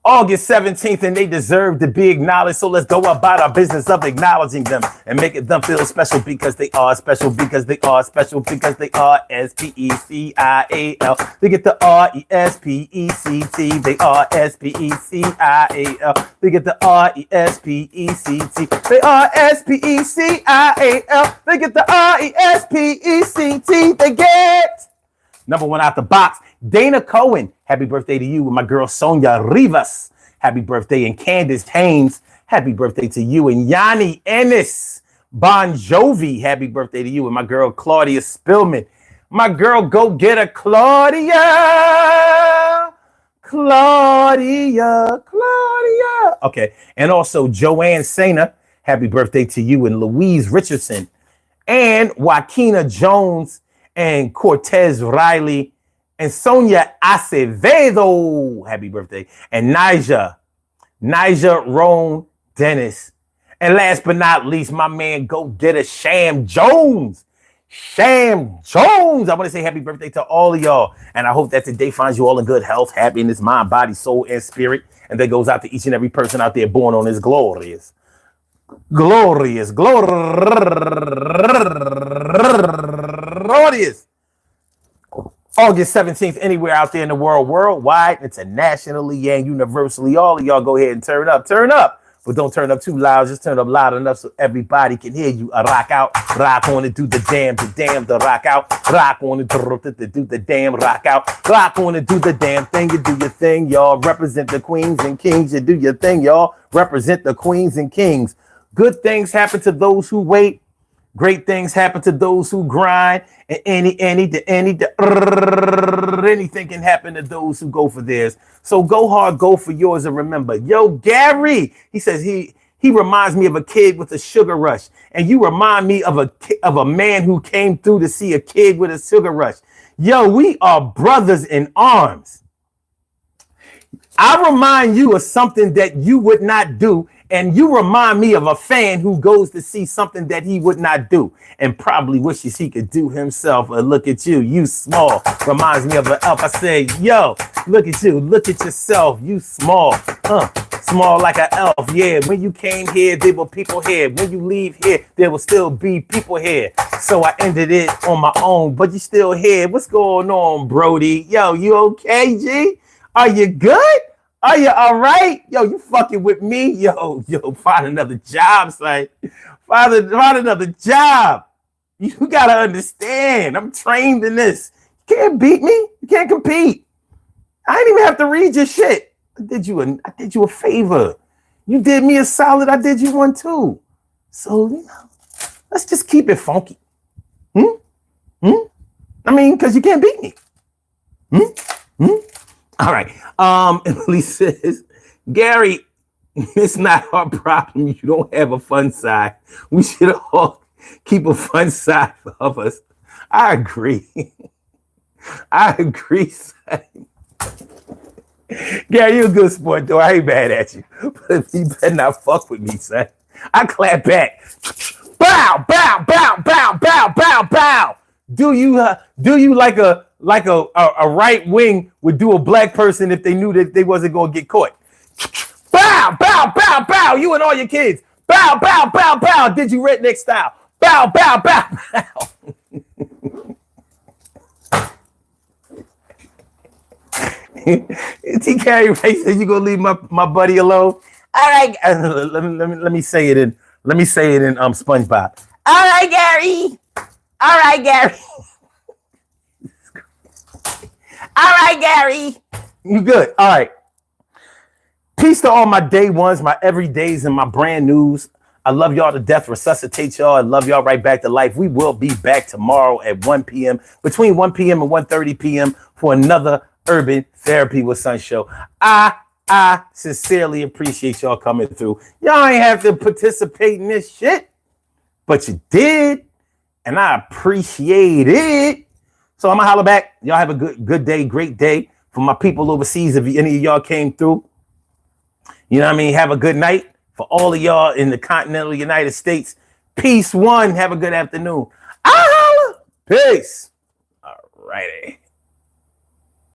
Speaker 1: August 17th, and they deserve to be acknowledged. So let's go about our business of acknowledging them and making them feel special because they are special, because they are special, because they are S-P-E-C-I-A-L. They get the R-E-S-P-E-C-T. They are S-P-E-C-I-A-L. They get the R-E-S-P-E-C-T. They are S-P-E-C-I-A-L. They get the R-E-S-P-E-C-T. They get number one out the box, Dana Cohen. Happy birthday to you. And my girl Sonia Rivas. Happy birthday. And Candace Haynes. Happy birthday to you. And Yanni Ennis Bon Jovi. Happy birthday to you. And my girl Claudia Spillman. My girl, go get her, Claudia. Okay. And also Joanne Sainer. Happy birthday to you. And Louise Richardson. And Joaquina Jones. And Cortez Riley, and Sonia Acevedo, happy birthday, and Nija Roan Dennis, and last but not least, my man, go get a Sham Jones. I want to say happy birthday to all of y'all, and I hope that today finds you all in good health, happiness, mind, body, soul, and spirit, and that goes out to each and every person out there born on this glorious August 17th, anywhere out there in the world, worldwide, internationally, and universally. All of y'all go ahead and turn up, but don't turn up too loud. Just turn up loud enough so everybody can hear you. Rock out, rock on it, do the damn, the rock out, rock on it, do the damn, rock out, rock on it, do the damn thing. You do your thing, y'all. Represent the queens and kings. You do your thing, y'all. Represent the queens and kings. Good things happen to those who wait. Great things happen to those who grind. And anything can happen to those who go for theirs. So go hard, go for yours, and remember, yo, Gary, he says he reminds me of a kid with a sugar rush, and you remind me of a man who came through to see a kid with a sugar rush. Yo, we are brothers in arms. I remind you of something that you would not do, and you remind me of a fan who goes to see something that he would not do and probably wishes he could do himself. Or look at you small. Reminds me of an elf. I say, yo, look at you, look at yourself, you small. small like an elf. Yeah, when you came here, there were people here. When you leave here, there will still be people here. So I ended it on my own, but you still here. What's going on, Brody? Yo, you okay, G? Are you good? Are you all right? Yo, you fucking with me? Yo, find another job, son. Find another job. You gotta understand. I'm trained in this. You can't beat me. You can't compete. I didn't even have to read your shit. I did you a favor. You did me a solid. I did you one too. So, let's just keep it funky. I mean, because you can't beat me. All right. Emily says, Gary, it's not our problem. You don't have a fun side. We should all keep a fun side of us. I agree. I agree, son. Gary, you a good sport, though. I ain't mad at you. But you better not fuck with me, son. I clap back. Bow, bow, bow, bow, bow, bow, bow. Do you like a right wing would do a black person if they knew that they wasn't gonna get caught? Bow, bow, bow, bow. You and all your kids. Bow, bow, bow, bow. Did you redneck style? Bow, bow, bow, bow. T. Carey Ray said, "You gonna leave my buddy alone?" All right, let me say it in SpongeBob. All right, Gary. All right, Gary. All right, Gary. You good? All right. Peace to all my day ones, my everydays, and my brand news. I love y'all to death. Resuscitate y'all. I love y'all right back to life. We will be back tomorrow at 1 p.m. between 1 p.m. and 1:30 p.m. for another Urban Therapy with Sun show. I sincerely appreciate y'all coming through. Y'all ain't have to participate in this shit, but you did, and I appreciate it. So I'm gonna holler back. Y'all have a good day, great day. For my people overseas, if any of y'all came through, you know what I mean? Have a good night. For all of y'all in the continental United States, peace one. Have a good afternoon. I'll holler. Peace. All righty.